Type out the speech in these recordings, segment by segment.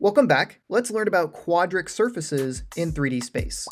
Welcome back. Let's learn about quadric surfaces in 3D space.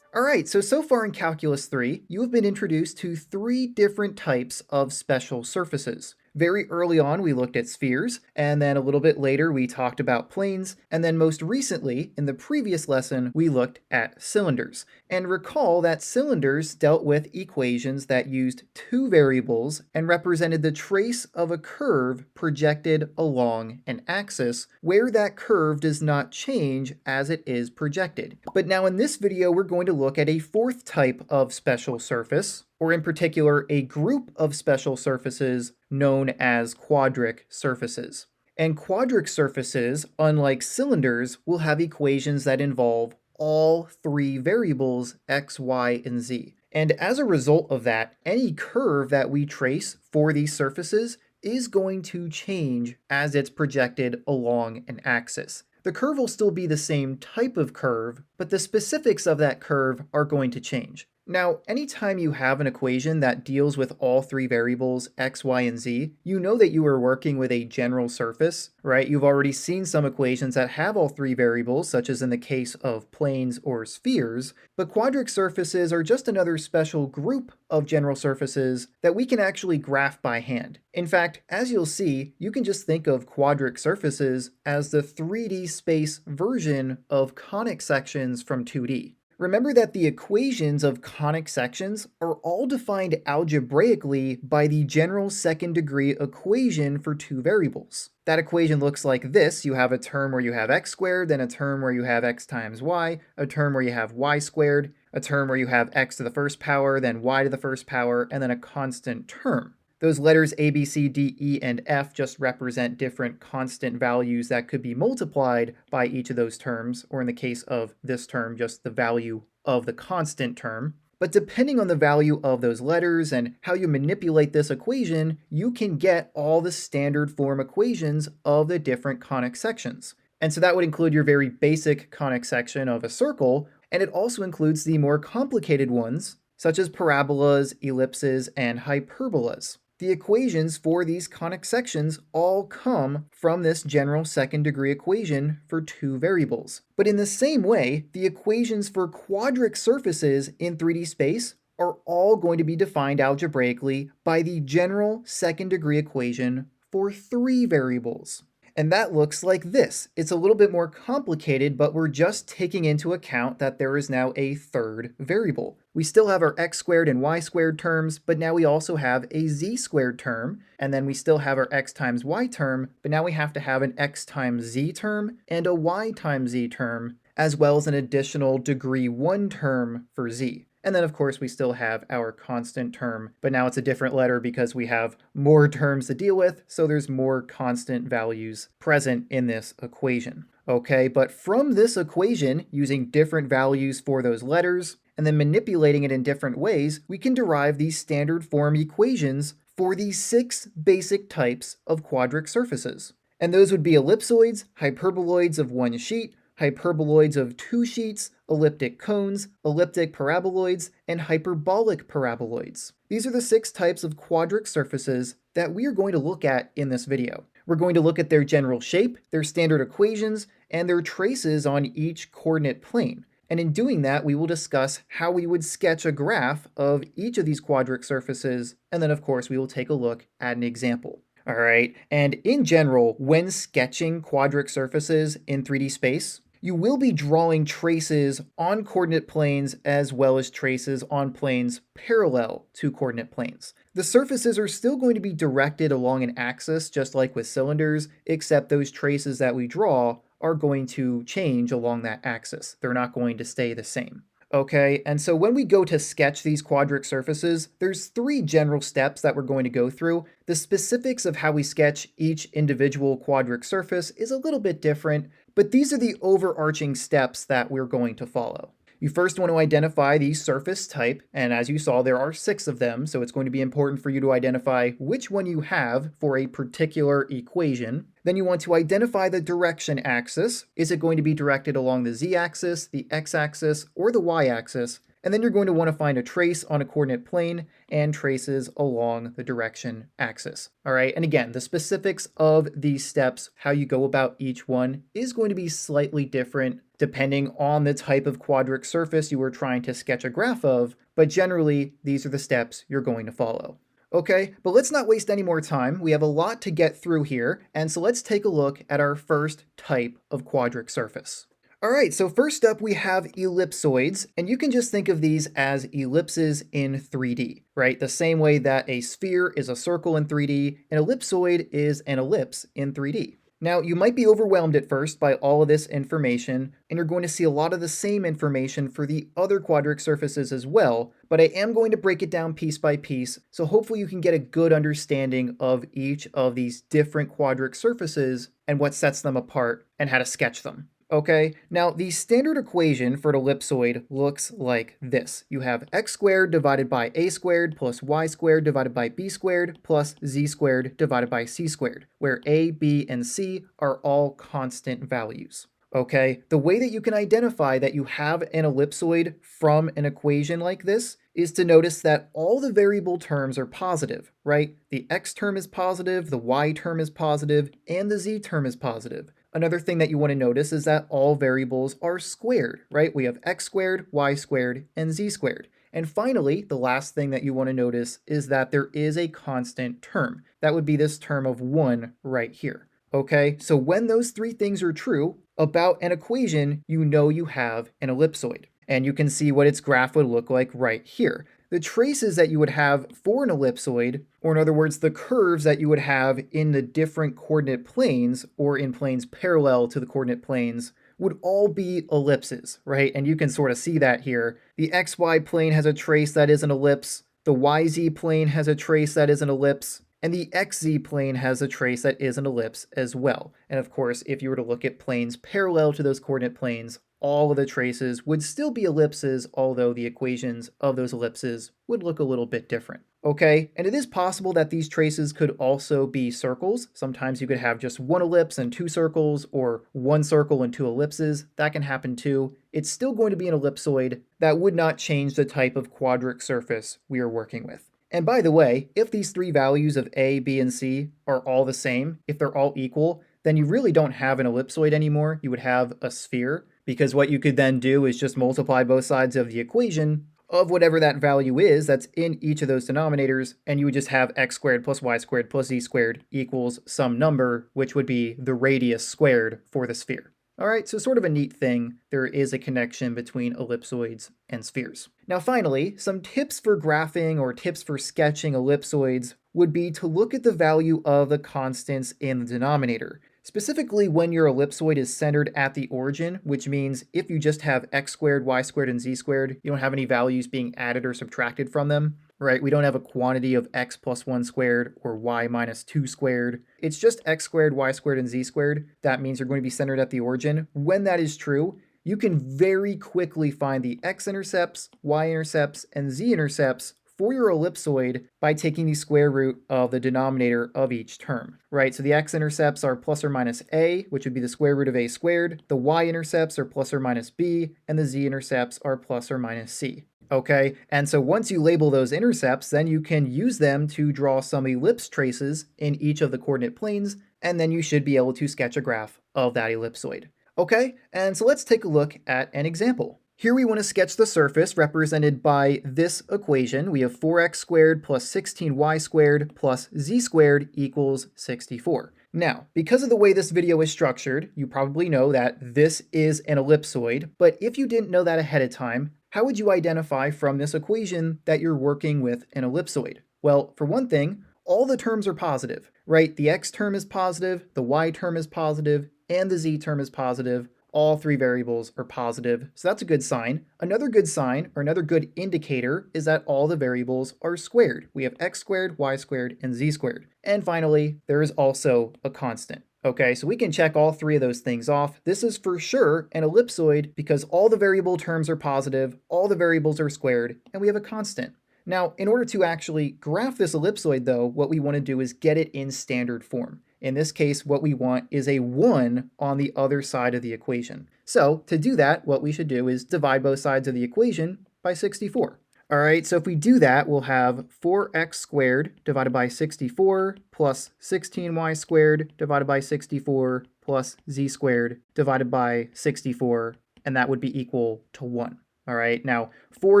Alright, so far in Calculus 3, you have been introduced to three different types of special surfaces. Very early on, we looked at spheres, and then a little bit later, we talked about planes, and then most recently, in the previous lesson, we looked at cylinders. And recall that cylinders dealt with equations that used two variables and represented the trace of a curve projected along an axis, where that curve does not change as it is projected. But now in this video, we're going to look at a fourth type of special surface, or in particular, a group of special surfaces known as quadric surfaces. And quadric surfaces, unlike cylinders, will have equations that involve all three variables x, y, and z. And as a result of that, any curve that we trace for these surfaces is going to change as it's projected along an axis. The curve will still be the same type of curve, but the specifics of that curve are going to change. Now, anytime you have an equation that deals with all three variables, x, y, and z, you know that you are working with a general surface, right? You've already seen some equations that have all three variables, such as in the case of planes or spheres, but quadric surfaces are just another special group of general surfaces that we can actually graph by hand. In fact, as you'll see, you can just think of quadric surfaces as the 3D space version of conic sections from 2D. Remember that the equations of conic sections are all defined algebraically by the general second degree equation for two variables. That equation looks like this. You have a term where you have x squared, then a term where you have x times y, a term where you have y squared, a term where you have x to the first power, then y to the first power, and then a constant term. Those letters A, B, C, D, E, and F just represent different constant values that could be multiplied by each of those terms, or in the case of this term, just the value of the constant term. But depending on the value of those letters and how you manipulate this equation, you can get all the standard form equations of the different conic sections. And so that would include your very basic conic section of a circle, and it also includes the more complicated ones, such as parabolas, ellipses, and hyperbolas. The equations for these conic sections all come from this general second degree equation for two variables. But in the same way, the equations for quadric surfaces in 3D space are all going to be defined algebraically by the general second degree equation for three variables. And that looks like this. It's a little bit more complicated, but we're just taking into account that there is now a third variable. We still have our x squared and y squared terms, but now we also have a z squared term, and then we still have our x times y term, but now we have to have an x times z term and a y times z term, as well as an additional degree 1 term for z. And then, of course, we still have our constant term, but now it's a different letter because we have more terms to deal with, so there's more constant values present in this equation. Okay, but from this equation, using different values for those letters, and then manipulating it in different ways, we can derive these standard form equations for these 6 basic types of quadric surfaces. And those would be ellipsoids, hyperboloids of one sheet, hyperboloids of two sheets, elliptic cones, elliptic paraboloids, and hyperbolic paraboloids. These are the 6 types of quadric surfaces that we are going to look at in this video. We're going to look at their general shape, their standard equations, and their traces on each coordinate plane. And in doing that, we will discuss how we would sketch a graph of each of these quadric surfaces, and then of course we will take a look at an example. All right, and in general, when sketching quadric surfaces in 3D space, you will be drawing traces on coordinate planes as well as traces on planes parallel to coordinate planes. The surfaces are still going to be directed along an axis, just like with cylinders, except those traces that we draw are going to change along that axis. They're not going to stay the same. Okay, and so when we go to sketch these quadric surfaces, there's 3 general steps that we're going to go through. The specifics of how we sketch each individual quadric surface is a little bit different, but these are the overarching steps that we're going to follow. You first want to identify the surface type, and as you saw, there are 6 of them, so it's going to be important for you to identify which one you have for a particular equation. Then you want to identify the direction axis. Is it going to be directed along the z-axis, the x-axis, or the y-axis? And then you're going to want to find a trace on a coordinate plane and traces along the direction axis. All right, and again, the specifics of these steps, how you go about each one, is going to be slightly different depending on the type of quadric surface you are trying to sketch a graph of, but generally, these are the steps you're going to follow. Okay, but let's not waste any more time. We have a lot to get through here, and so let's take a look at our first type of quadric surface. All right, so first up we have ellipsoids, and you can just think of these as ellipses in 3D, right? The same way that a sphere is a circle in 3D, an ellipsoid is an ellipse in 3D. Now, you might be overwhelmed at first by all of this information, and you're going to see a lot of the same information for the other quadric surfaces as well, but I am going to break it down piece by piece, so hopefully you can get a good understanding of each of these different quadric surfaces and what sets them apart and how to sketch them. Okay, now the standard equation for an ellipsoid looks like this. You have x squared divided by a squared plus y squared divided by b squared plus z squared divided by c squared, where a, b, and c are all constant values. Okay, the way that you can identify that you have an ellipsoid from an equation like this is to notice that all the variable terms are positive, right? The x term is positive, the y term is positive, and the z term is positive. Another thing that you want to notice is that all variables are squared, right? We have x squared, y squared, and z squared. And finally, the last thing that you want to notice is that there is a constant term. That would be this term of 1 right here. Okay, so when those three things are true about an equation, you know you have an ellipsoid. And you can see what its graph would look like right here. The traces that you would have for an ellipsoid, or in other words, the curves that you would have in the different coordinate planes or in planes parallel to the coordinate planes, would all be ellipses, right? And you can sort of see that here. The XY plane has a trace that is an ellipse, the YZ plane has a trace that is an ellipse, and the XZ plane has a trace that is an ellipse as well. And of course, if you were to look at planes parallel to those coordinate planes, all of the traces would still be ellipses, although the equations of those ellipses would look a little bit different. Okay, and it is possible that these traces could also be circles. Sometimes you could have just one ellipse and two circles, or one circle and two ellipses. That can happen too. It's still going to be an ellipsoid. That would not change the type of quadric surface we are working with. And by the way, if these three values of A, B, and C are all the same, if they're all equal, then you really don't have an ellipsoid anymore. You would have a sphere, because what you could then do is just multiply both sides of the equation of whatever that value is that's in each of those denominators, and you would just have x squared plus y squared plus z squared equals some number, which would be the radius squared for the sphere. All right, so sort of a neat thing, there is a connection between ellipsoids and spheres. Now finally, some tips for graphing or tips for sketching ellipsoids would be to look at the value of the constants in the denominator. Specifically when your ellipsoid is centered at the origin, which means if you just have x squared, y squared, and z squared, you don't have any values being added or subtracted from them, right? We don't have a quantity of x plus 1 squared or y minus 2 squared. It's just x squared, y squared, and z squared. That means you're going to be centered at the origin. When that is true, you can very quickly find the x-intercepts, y-intercepts, and z-intercepts for your ellipsoid by taking the square root of the denominator of each term, right? So the x-intercepts are plus or minus a, which would be the square root of a squared. The y-intercepts are plus or minus b, and the z-intercepts are plus or minus c. Okay, and so once you label those intercepts, then you can use them to draw some ellipse traces in each of the coordinate planes, and then you should be able to sketch a graph of that ellipsoid. Okay, and so let's take a look at an example. Here we want to sketch the surface represented by this equation. We have 4x squared plus 16y squared plus z squared equals 64. Now, because of the way this video is structured, you probably know that this is an ellipsoid, but if you didn't know that ahead of time, how would you identify from this equation that you're working with an ellipsoid? Well, for one thing, all the terms are positive, right? The x term is positive, the y term is positive, and the z term is positive. All three variables are positive, so that's a good sign. Another good sign, or another good indicator, is that all the variables are squared. We have x squared, y squared, and z squared. And finally, there is also a constant. Okay, so we can check all three of those things off. This is for sure an ellipsoid because all the variable terms are positive, all the variables are squared, and we have a constant. Now, in order to actually graph this ellipsoid though, what we want to do is get it in standard form. In this case, what we want is a 1 on the other side of the equation. So to do that, what we should do is divide both sides of the equation by 64. All right, so if we do that, we'll have 4x squared divided by 64 plus 16y squared divided by 64 plus z squared divided by 64, and that would be equal to 1. All right, now 4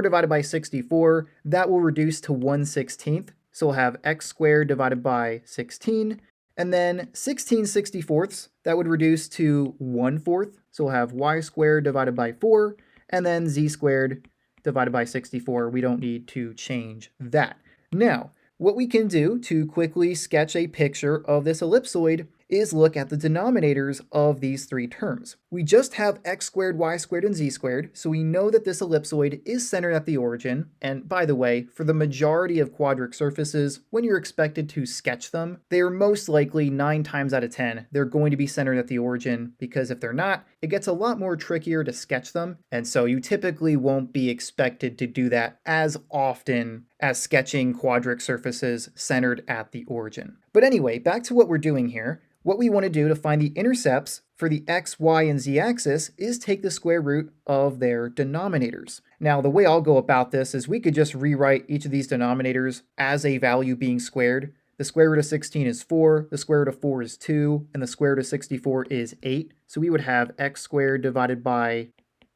divided by 64, that will reduce to 1/16. So we'll have x squared divided by 16, and then 16/64, that would reduce to 1/4. So we'll have y squared divided by 4, and then z squared divided by 64. We don't need to change that. Now, what we can do to quickly sketch a picture of this ellipsoid is look at the denominators of these three terms. We just have x squared, y squared, and z squared, so we know that this ellipsoid is centered at the origin. And by the way, for the majority of quadric surfaces, when you're expected to sketch them, they are most likely 9 times out of 10, they're going to be centered at the origin, because if they're not, it gets a lot more trickier to sketch them. And so you typically won't be expected to do that as often as sketching quadric surfaces centered at the origin. But anyway, back to what we're doing here. What we want to do to find the intercepts for the x, y, and z axis is take the square root of their denominators. Now, the way I'll go about this is we could just rewrite each of these denominators as a value being squared. The square root of 16 is 4, the square root of 4 is 2, and the square root of 64 is 8. So we would have x squared divided by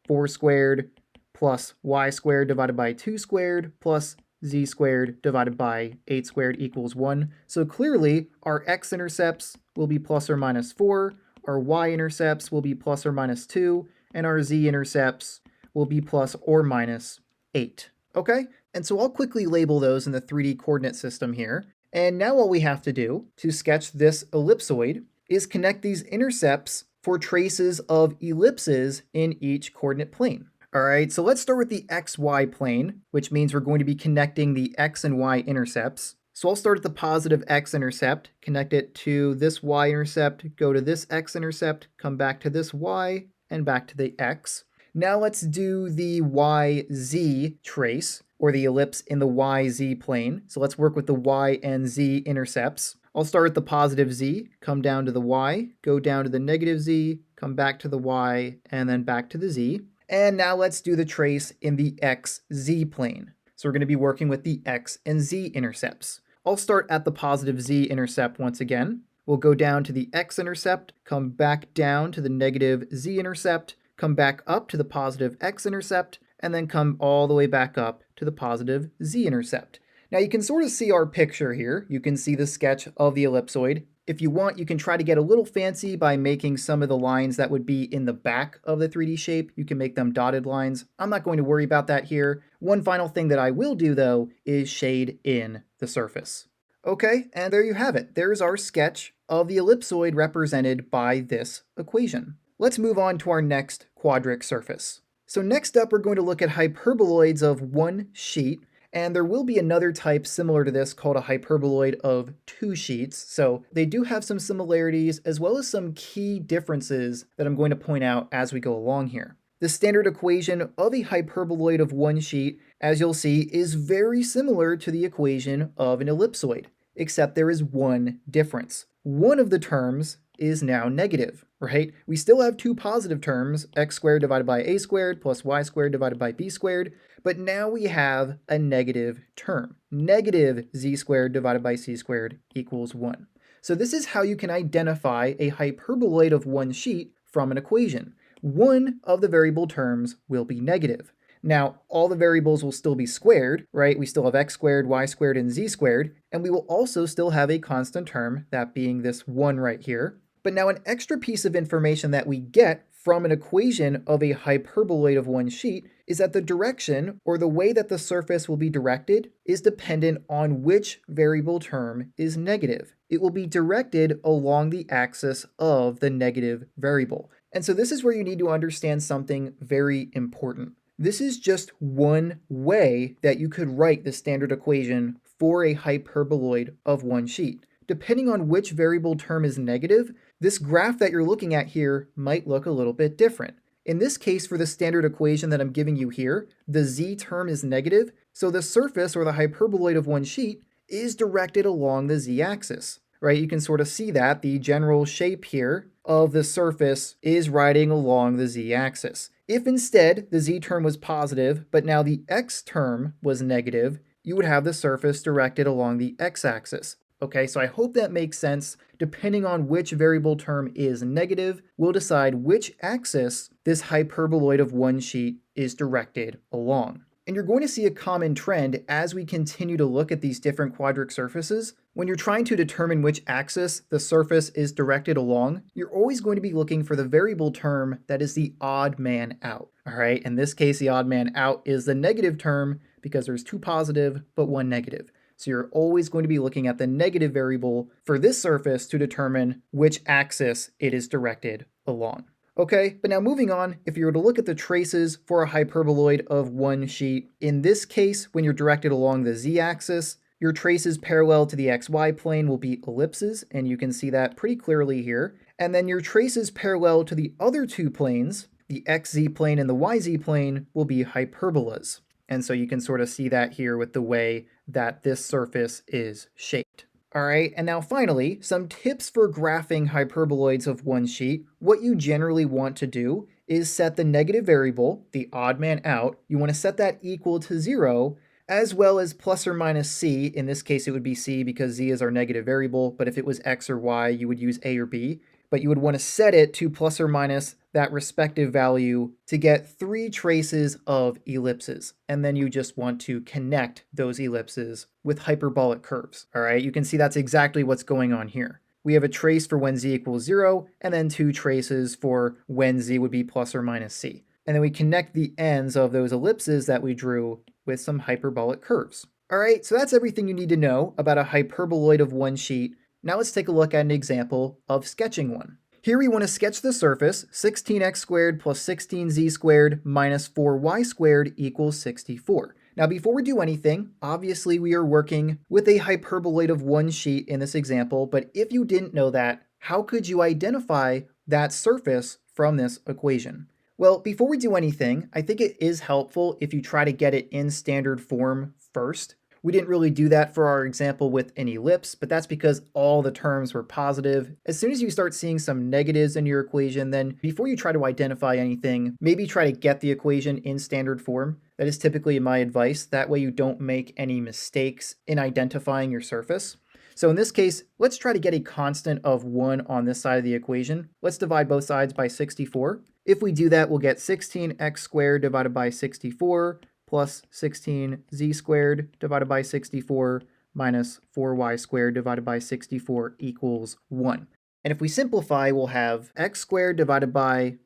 4 squared plus y squared divided by 2 squared plus z squared divided by 8 squared equals 1. So clearly, our x-intercepts will be plus or minus 4, our y-intercepts will be plus or minus 2, and our z-intercepts will be plus or minus 8. Okay? And so I'll quickly label those in the 3D coordinate system here. And now all we have to do to sketch this ellipsoid is connect these intercepts for traces of ellipses in each coordinate plane. All right, so let's start with the xy plane, which means we're going to be connecting the x and y intercepts. So I'll start at the positive x-intercept, connect it to this y-intercept, go to this x-intercept, come back to this y, and back to the x. Now let's do the yz trace, or the ellipse in the yz plane. So let's work with the y and z intercepts. I'll start at the positive z, come down to the y, go down to the negative z, come back to the y, and then back to the z. And now let's do the trace in the xz plane. So we're going to be working with the x and z intercepts. I'll start at the positive z-intercept once again. We'll go down to the x-intercept, come back down to the negative z-intercept, come back up to the positive x-intercept, and then come all the way back up to the positive z-intercept. Now you can sort of see our picture here. You can see the sketch of the ellipsoid. If you want, you can try to get a little fancy by making some of the lines that would be in the back of the 3D shape. You can make them dotted lines. I'm not going to worry about that here. One final thing that I will do, though, is shade in the surface. Okay, and there you have it. There's our sketch of the ellipsoid represented by this equation. Let's move on to our next quadric surface. So next up, we're going to look at hyperboloids of one sheet. And there will be another type similar to this called a hyperboloid of two sheets. So they do have some similarities as well as some key differences that I'm going to point out as we go along here. The standard equation of a hyperboloid of one sheet, as you'll see, is very similar to the equation of an ellipsoid, except there is one difference. One of the terms is now negative, right? We still have two positive terms, x squared divided by a squared plus y squared divided by b squared, but now we have a negative term. Negative z squared divided by c squared equals 1. So this is how you can identify a hyperboloid of one sheet from an equation. One of the variable terms will be negative. Now, all the variables will still be squared, right? We still have x squared, y squared, and z squared, and we will also still have a constant term, that being this 1 right here. But now an extra piece of information that we get from an equation of a hyperboloid of one sheet is that the direction, or the way that the surface will be directed, is dependent on which variable term is negative. It will be directed along the axis of the negative variable. And so this is where you need to understand something very important. This is just one way that you could write the standard equation for a hyperboloid of one sheet. Depending on which variable term is negative, this graph that you're looking at here might look a little bit different. In this case, for the standard equation that I'm giving you here, the z term is negative, so the surface, or the hyperboloid of one sheet, is directed along the z-axis, right? You can sort of see that the general shape here of the surface is riding along the z-axis. If instead the z term was positive, but now the x term was negative, you would have the surface directed along the x-axis. Okay, so I hope that makes sense. Depending on which variable term is negative, we'll decide which axis this hyperboloid of one sheet is directed along. And you're going to see a common trend as we continue to look at these different quadric surfaces. When you're trying to determine which axis the surface is directed along, you're always going to be looking for the variable term that is the odd man out. All right, in this case, the odd man out is the negative term because there's two positive but one negative. So you're always going to be looking at the negative variable for this surface to determine which axis it is directed along. Okay, but now moving on, if you were to look at the traces for a hyperboloid of one sheet, in this case, when you're directed along the z-axis, your traces parallel to the xy plane will be ellipses, and you can see that pretty clearly here. And then your traces parallel to the other two planes, the xz plane and the yz plane, will be hyperbolas. And so you can sort of see that here with the way that this surface is shaped. All right, and now finally, some tips for graphing hyperboloids of one sheet. What you generally want to do is set the negative variable, the odd man out. You want to set that equal to 0, as well as plus or minus c. In this case, it would be c because z is our negative variable, but if it was x or y, you would use a or b. But you would want to set it to plus or minus that respective value to get 3 traces of ellipses. And then you just want to connect those ellipses with hyperbolic curves. All right, you can see that's exactly what's going on here. We have a trace for when z equals 0, and then 2 traces for when z would be plus or minus c. And then we connect the ends of those ellipses that we drew with some hyperbolic curves. All right, so that's everything you need to know about a hyperboloid of one sheet. Now let's take a look at an example of sketching one. Here we want to sketch the surface 16x squared plus 16z squared minus 4y squared equals 64. Now before we do anything, obviously we are working with a hyperboloid of one sheet in this example, but if you didn't know that, how could you identify that surface from this equation? Well, before we do anything, I think it is helpful if you try to get it in standard form first. We didn't really do that for our example with an ellipse, but that's because all the terms were positive. As soon as you start seeing some negatives in your equation, then before you try to identify anything, maybe try to get the equation in standard form. That is typically my advice. That way you don't make any mistakes in identifying your surface. So in this case, let's try to get a constant of 1 on this side of the equation. Let's divide both sides by 64. If we do that, we'll get 16x squared divided by 64 plus 16z squared divided by 64 minus 4y squared divided by 64 equals 1. And if we simplify, we'll have x squared divided by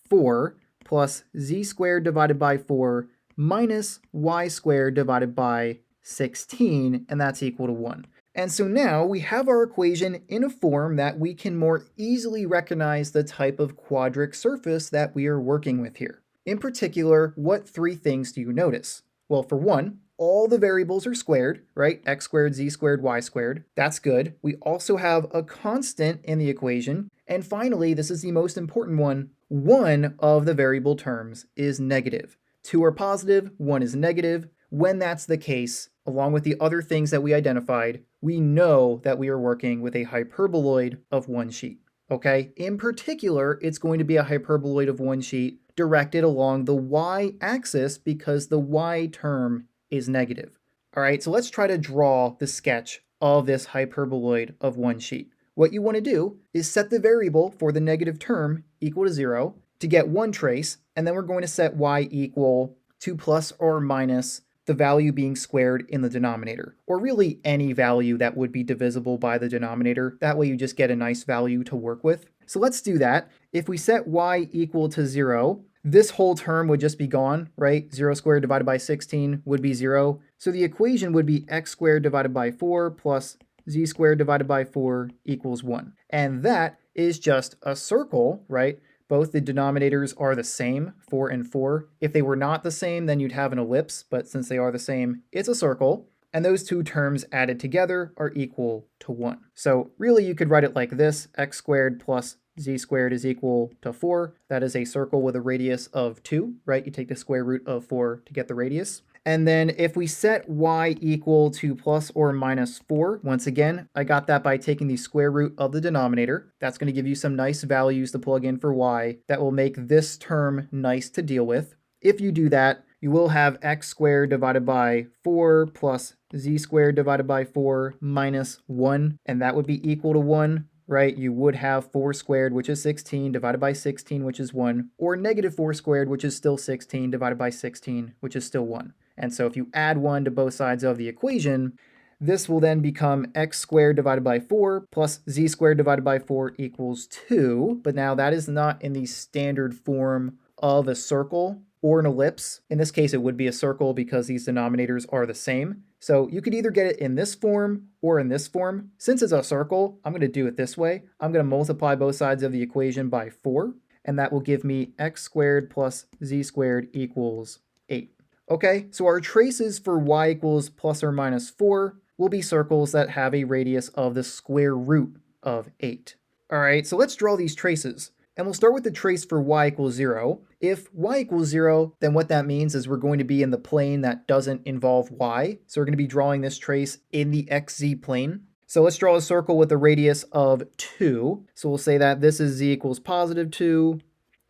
4 plus z squared divided by 4 minus y squared divided by 16, and that's equal to 1. And so now we have our equation in a form that we can more easily recognize the type of quadric surface that we are working with here. In particular, what 3 things do you notice? Well, for one, all the variables are squared, right? X squared, z squared, y squared. That's good. We also have a constant in the equation. And finally, this is the most important one of the variable terms is negative. 2 are positive, 1 is negative. When that's the case, along with the other things that we identified, we know that we are working with a hyperboloid of one sheet. Okay? In particular, it's going to be a hyperboloid of one sheet directed along the y-axis because the y term is negative. All right, so let's try to draw the sketch of this hyperboloid of one sheet. What you want to do is set the variable for the negative term equal to 0 to get one trace, and then we're going to set y equal to plus or minus the value being squared in the denominator, or really any value that would be divisible by the denominator. That way you just get a nice value to work with. So let's do that. If we set y equal to 0, this whole term would just be gone, right? 0 squared divided by 16 would be 0. So the equation would be x squared divided by 4 plus z squared divided by 4 equals 1. And that is just a circle, right? Both the denominators are the same, 4 and 4. If they were not the same, then you'd have an ellipse, but since they are the same, it's a circle. And those two terms added together are equal to 1. So really you could write it like this, x squared plus z squared is equal to 4. That is a circle with a radius of 2, right? You take the square root of 4 to get the radius. And then if we set y equal to plus or minus 4, once again, I got that by taking the square root of the denominator. That's going to give you some nice values to plug in for y that will make this term nice to deal with. If you do that, you will have x squared divided by 4 plus z squared divided by 4 minus 1, and that would be equal to 1. Right, you would have 4 squared, which is 16, divided by 16, which is 1, or negative 4 squared, which is still 16, divided by 16, which is still 1. And so if you add 1 to both sides of the equation, this will then become x squared divided by 4 plus z squared divided by 4 equals 2. But now that is not in the standard form of a circle or an ellipse. In this case, it would be a circle because these denominators are the same. So you could either get it in this form or in this form. Since it's a circle, I'm going to do it this way. I'm going to multiply both sides of the equation by 4, and that will give me x squared plus z squared equals 8. Okay, so our traces for y equals plus or minus 4 will be circles that have a radius of the square root of 8. All right, so let's draw these traces. And we'll start with the trace for y equals 0. If y equals 0, then what that means is we're going to be in the plane that doesn't involve y. So we're going to be drawing this trace in the xz plane. So let's draw a circle with a radius of 2. So we'll say that this is z equals positive 2,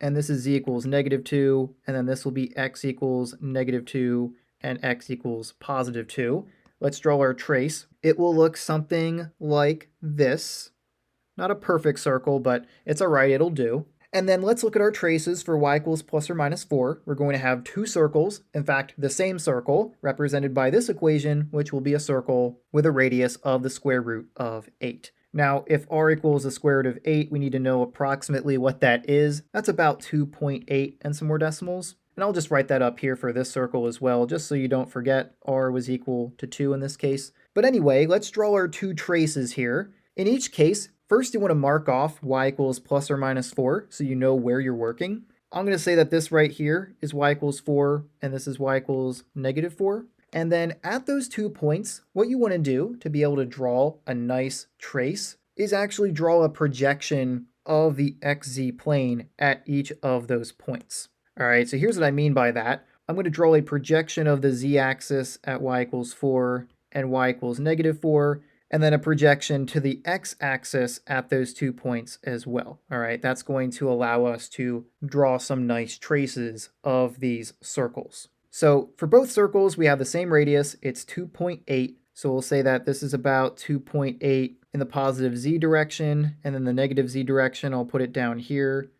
and this is z equals negative 2, and then this will be x equals negative 2, and x equals positive 2. Let's draw our trace. It will look something like this. Not a perfect circle, but it's all right, it'll do. And then let's look at our traces for y equals plus or minus 4. We're going to have two circles, in fact, the same circle, represented by this equation, which will be a circle with a radius of the square root of 8. Now, if r equals the square root of 8, we need to know approximately what that is. That's about 2.8 and some more decimals. And I'll just write that up here for this circle as well, just so you don't forget r was equal to 2 in this case. But anyway, let's draw our two traces here. In each case, first, you want to mark off y equals plus or minus 4 so you know where you're working. I'm going to say that this right here is y equals 4 and this is y equals negative 4. And then at those 2 points, what you want to do to be able to draw a nice trace is actually draw a projection of the xz plane at each of those points. All right, so here's what I mean by that. I'm going to draw a projection of the z-axis at y equals 4 and y equals negative 4. And then a projection to the x-axis at those 2 points as well. All right, that's going to allow us to draw some nice traces of these circles. So for both circles, we have the same radius. It's 2.8. So we'll say that this is about 2.8 in the positive z direction, and then the negative z direction, I'll put it down here.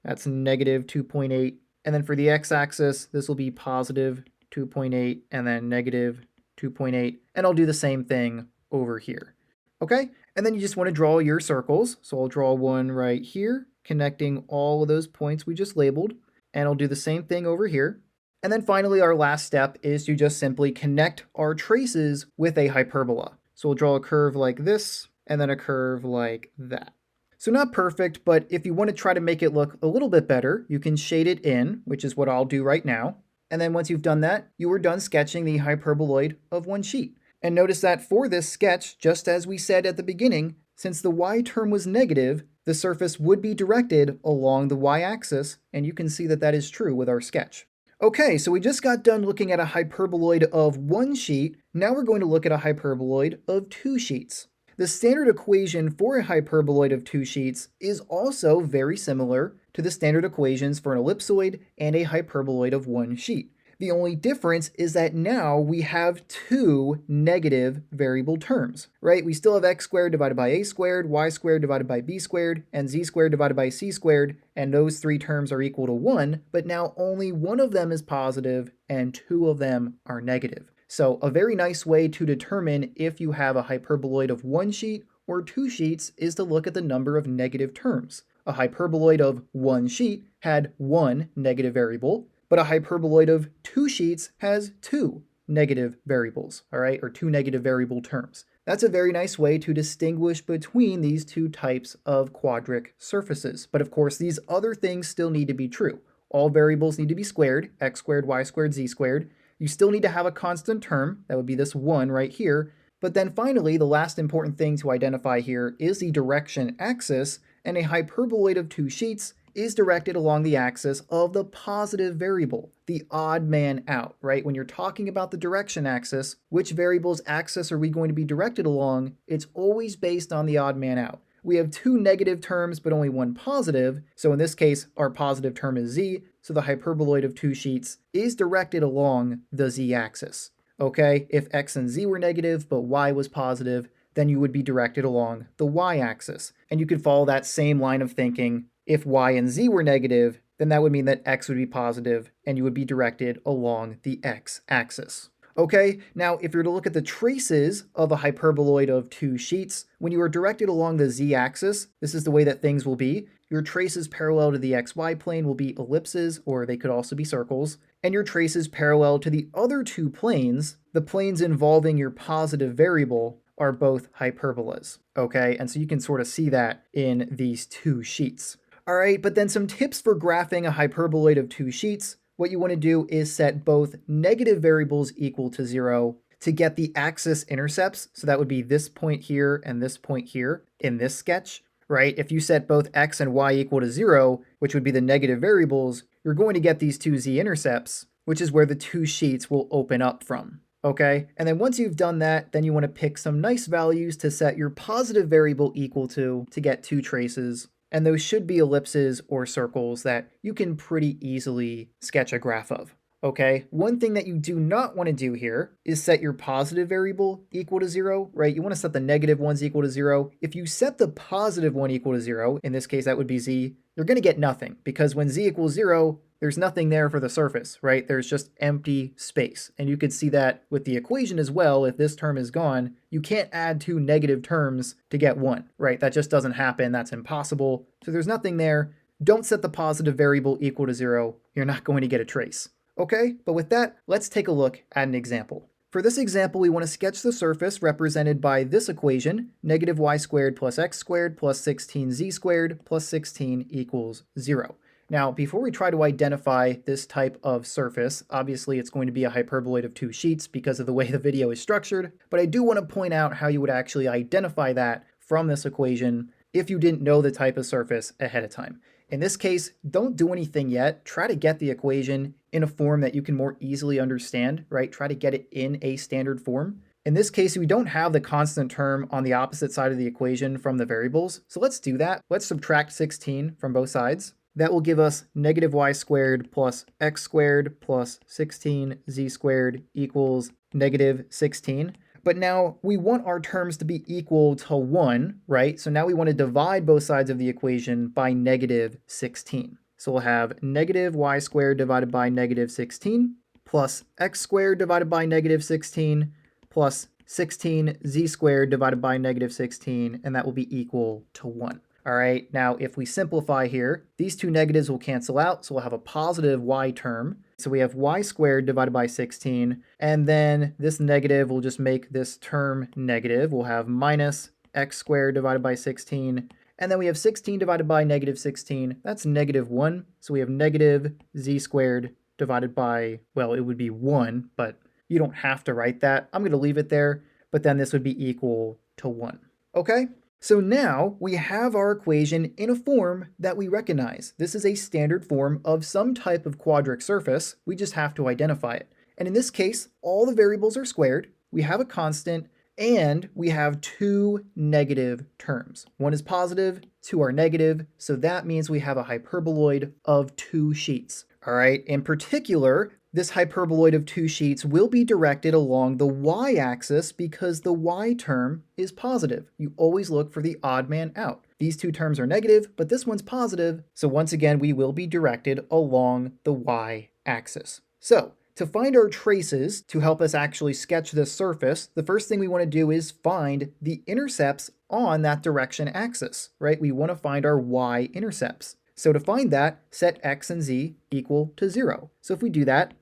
That's negative 2.8. And then for the x-axis, this will be positive 2.8 and then negative 2.8. And I'll do the same thing over here. Okay, and then you just want to draw your circles. So I'll draw one right here, connecting all of those points we just labeled, and I'll do the same thing over here. And then finally, our last step is to just simply connect our traces with a hyperbola. So we'll draw a curve like this, and then a curve like that. So not perfect, but if you want to try to make it look a little bit better, you can shade it in, which is what I'll do right now. And then once you've done that, you are done sketching the hyperboloid of one sheet. And notice that for this sketch, just as we said at the beginning, since the y term was negative, the surface would be directed along the y-axis, and you can see that that is true with our sketch. Okay, so we just got done looking at a hyperboloid of one sheet. Now we're going to look at a hyperboloid of two sheets. The standard equation for a hyperboloid of two sheets is also very similar to the standard equations for an ellipsoid and a hyperboloid of one sheet. The only difference is that now we have two negative variable terms, right? We still have x squared divided by a squared, y squared divided by b squared, and z squared divided by c squared, and those three terms are equal to 1, but now only one of them is positive and two of them are negative. So a very nice way to determine if you have a hyperboloid of one sheet or two sheets is to look at the number of negative terms. A hyperboloid of one sheet had one negative variable, but a hyperboloid of two sheets has two negative variables, all right, or two negative variable terms. That's a very nice way to distinguish between these two types of quadric surfaces. But of course, these other things still need to be true. All variables need to be squared, x squared, y squared, z squared. You still need to have a constant term, that would be this 1 right here. But then finally, the last important thing to identify here is the direction axis, and a hyperboloid of two sheets is directed along the axis of the positive variable, the odd man out, right? When you're talking about the direction axis, which variable's axis are we going to be directed along? It's always based on the odd man out. We have two negative terms, but only one positive. So in this case, our positive term is z, so the hyperboloid of two sheets is directed along the z-axis. Okay, if x and z were negative, but y was positive, then you would be directed along the y-axis. And you could follow that same line of thinking. If y and z were negative, then that would mean that x would be positive, and you would be directed along the x-axis. Okay, now if you're to look at the traces of a hyperboloid of two sheets, when you are directed along the z-axis, this is the way that things will be. Your traces parallel to the xy plane will be ellipses, or they could also be circles, and your traces parallel to the other two planes, the planes involving your positive variable, are both hyperbolas. Okay, and so you can sort of see that in these two sheets. All right, but then some tips for graphing a hyperboloid of two sheets. What you want to do is set both negative variables equal to 0 to get the axis intercepts. So that would be this point here and this point here in this sketch, right? If you set both x and y equal to 0, which would be the negative variables, you're going to get these two z-intercepts, which is where the two sheets will open up from. Okay, and then once you've done that, then you want to pick some nice values to set your positive variable equal to get two traces. And those should be ellipses or circles that you can pretty easily sketch a graph of. Okay, one thing that you do not want to do here is set your positive variable equal to 0, right? You want to set the negative ones equal to 0. If you set the positive one equal to 0, in this case that would be z, you're going to get nothing, because when z equals 0, there's nothing there for the surface, right? There's just empty space. And you could see that with the equation as well. If this term is gone, you can't add two negative terms to get one, right? That just doesn't happen. That's impossible. So there's nothing there. Don't set the positive variable equal to 0. You're not going to get a trace. Okay, but with that, let's take a look at an example. For this example, we want to sketch the surface represented by this equation, negative y squared plus x squared plus 16z squared plus 16 equals 0. Now, before we try to identify this type of surface, obviously it's going to be a hyperboloid of two sheets because of the way the video is structured, but I do want to point out how you would actually identify that from this equation if you didn't know the type of surface ahead of time. In this case, don't do anything yet. Try to get the equation in a form that you can more easily understand, right? Try to get it in a standard form. In this case, we don't have the constant term on the opposite side of the equation from the variables, so let's do that. Let's subtract 16 from both sides. That will give us negative y squared plus x squared plus 16z squared equals negative 16. But now we want our terms to be equal to 1, right? So now we want to divide both sides of the equation by negative 16. So we'll have negative y squared divided by negative 16 plus x squared divided by negative 16 plus 16z squared divided by negative 16, and that will be equal to 1. All right, now if we simplify here, these two negatives will cancel out, so we'll have a positive y term. So we have y squared divided by 16, and then this negative will just make this term negative. We'll have minus x squared divided by 16, and then we have 16 divided by negative 16. That's negative 1, so we have negative z squared divided by, well, it would be 1, but you don't have to write that. I'm going to leave it there, but then this would be equal to 1. Okay? So now we have our equation in a form that we recognize. This is a standard form of some type of quadric surface. We just have to identify it. And in this case, all the variables are squared. We have a constant, and we have two negative terms. One is positive, two are negative, so that means we have a hyperboloid of two sheets. All right, in particular, this hyperboloid of two sheets will be directed along the y-axis because the y term is positive. You always look for the odd man out. These two terms are negative, but this one's positive, so once again, we will be directed along the y-axis. So, to find our traces to help us actually sketch this surface, the first thing we want to do is find the intercepts on that direction axis, right? We want to find our y-intercepts. So to find that, set x and z equal to 0. So if we do that,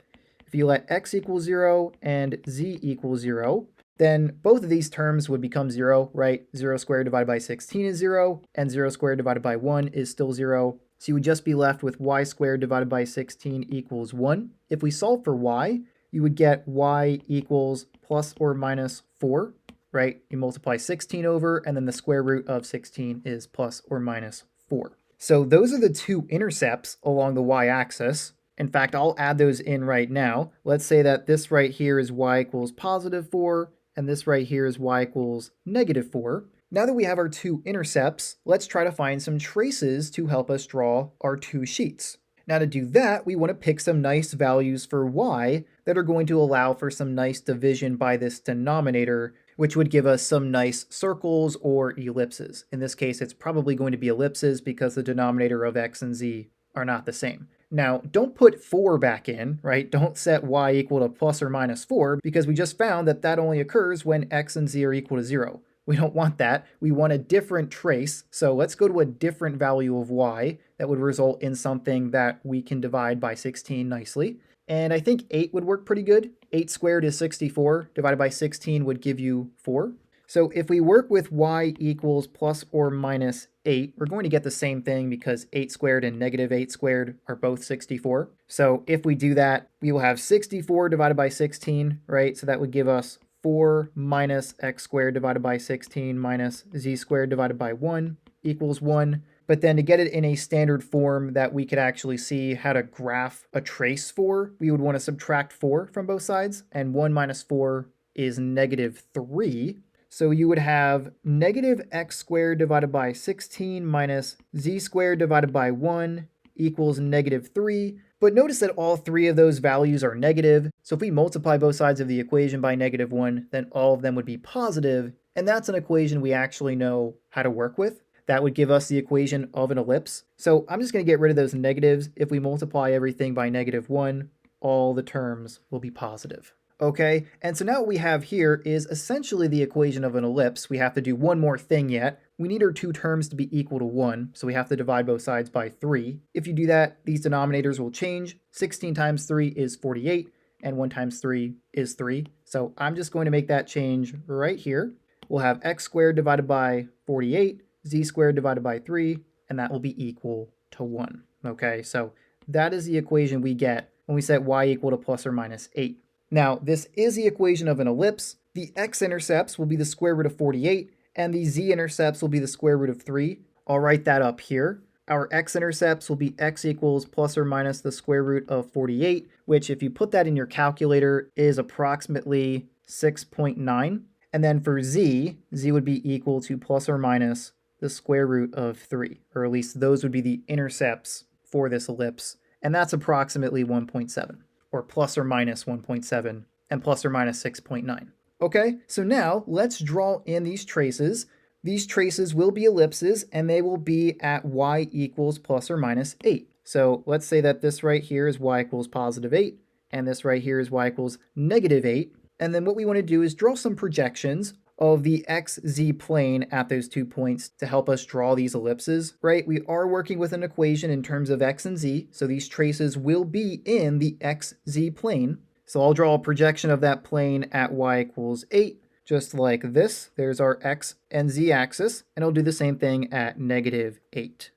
if you let x equal 0 and z equal 0, then both of these terms would become 0, right? 0 squared divided by 16 is 0, and 0 squared divided by 1 is still 0. So you would just be left with y squared divided by 16 equals 1. If we solve for y, you would get y equals plus or minus 4, right? You multiply 16 over, and then the square root of 16 is plus or minus 4. So those are the two intercepts along the y-axis. In fact, I'll add those in right now. Let's say that this right here is y equals positive 4, and this right here is y equals negative 4. Now that we have our two intercepts, let's try to find some traces to help us draw our two sheets. Now to do that, we want to pick some nice values for y that are going to allow for some nice division by this denominator, which would give us some nice circles or ellipses. In this case, it's probably going to be ellipses because the denominator of x and z are not the same. Now, don't put 4 back in, right? Don't set y equal to plus or minus 4 because we just found that that only occurs when x and z are equal to 0. We don't want that. We want a different trace. So let's go to a different value of y that would result in something that we can divide by 16 nicely. And I think 8 would work pretty good. 8 squared is 64. Divided by 16 would give you 4. So if we work with y equals plus or minus 8, we're going to get the same thing because 8 squared and negative 8 squared are both 64. So if we do that, we will have 64 divided by 16, right? So that would give us 4 minus x squared divided by 16 minus z squared divided by 1 equals 1. But then to get it in a standard form that we could actually see how to graph a trace for, we would want to subtract 4 from both sides, and 1 minus 4 is negative 3. So you would have negative x squared divided by 16 minus z squared divided by 1 equals negative 3. But notice that all three of those values are negative. So if we multiply both sides of the equation by negative 1, then all of them would be positive. And that's an equation we actually know how to work with. That would give us the equation of an ellipse. So I'm just going to get rid of those negatives. If we multiply everything by negative 1, all the terms will be positive. Okay, and so now what we have here is essentially the equation of an ellipse. We have to do one more thing yet. We need our two terms to be equal to 1, so we have to divide both sides by 3. If you do that, these denominators will change. 16 times 3 is 48, and 1 times 3 is 3. So I'm just going to make that change right here. We'll have x squared divided by 48, z squared divided by 3, and that will be equal to 1. Okay, so that is the equation we get when we set y equal to plus or minus 8. Now, this is the equation of an ellipse. The x-intercepts will be the square root of 48, and the z-intercepts will be the square root of 3. I'll write that up here. Our x-intercepts will be x equals plus or minus the square root of 48, which if you put that in your calculator is approximately 6.9. And then for z would be equal to plus or minus the square root of 3, or at least those would be the intercepts for this ellipse, and that's approximately 1.7. Or plus or minus 1.7, and plus or minus 6.9. Okay, so now let's draw in these traces. These traces will be ellipses, and they will be at y equals plus or minus 8. So let's say that this right here is y equals positive 8, and this right here is y equals negative 8. And then what we want to do is draw some projections of the xz plane at those 2 points to help us draw these ellipses, right? We are working with an equation in terms of x and z, so these traces will be in the xz plane. So I'll draw a projection of that plane at y equals 8, just like this. There's our x and z axis, and I'll do the same thing at negative 8.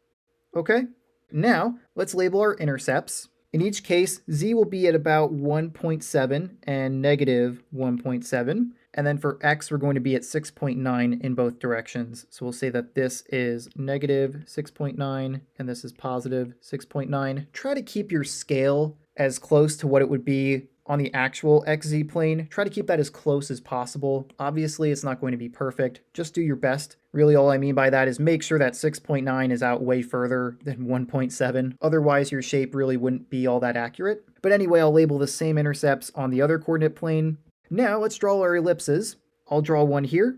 Okay, now let's label our intercepts. In each case, z will be at about 1.7 and negative 1.7. And then for x, we're going to be at 6.9 in both directions. So we'll say that this is negative 6.9 and this is positive 6.9. Try to keep your scale as close to what it would be on the actual xz plane. Try to keep that as close as possible. Obviously, it's not going to be perfect. Just do your best. Really, all I mean by that is make sure that 6.9 is out way further than 1.7. Otherwise, your shape really wouldn't be all that accurate. But anyway, I'll label the same intercepts on the other coordinate plane. Now let's draw our ellipses. I'll draw one here,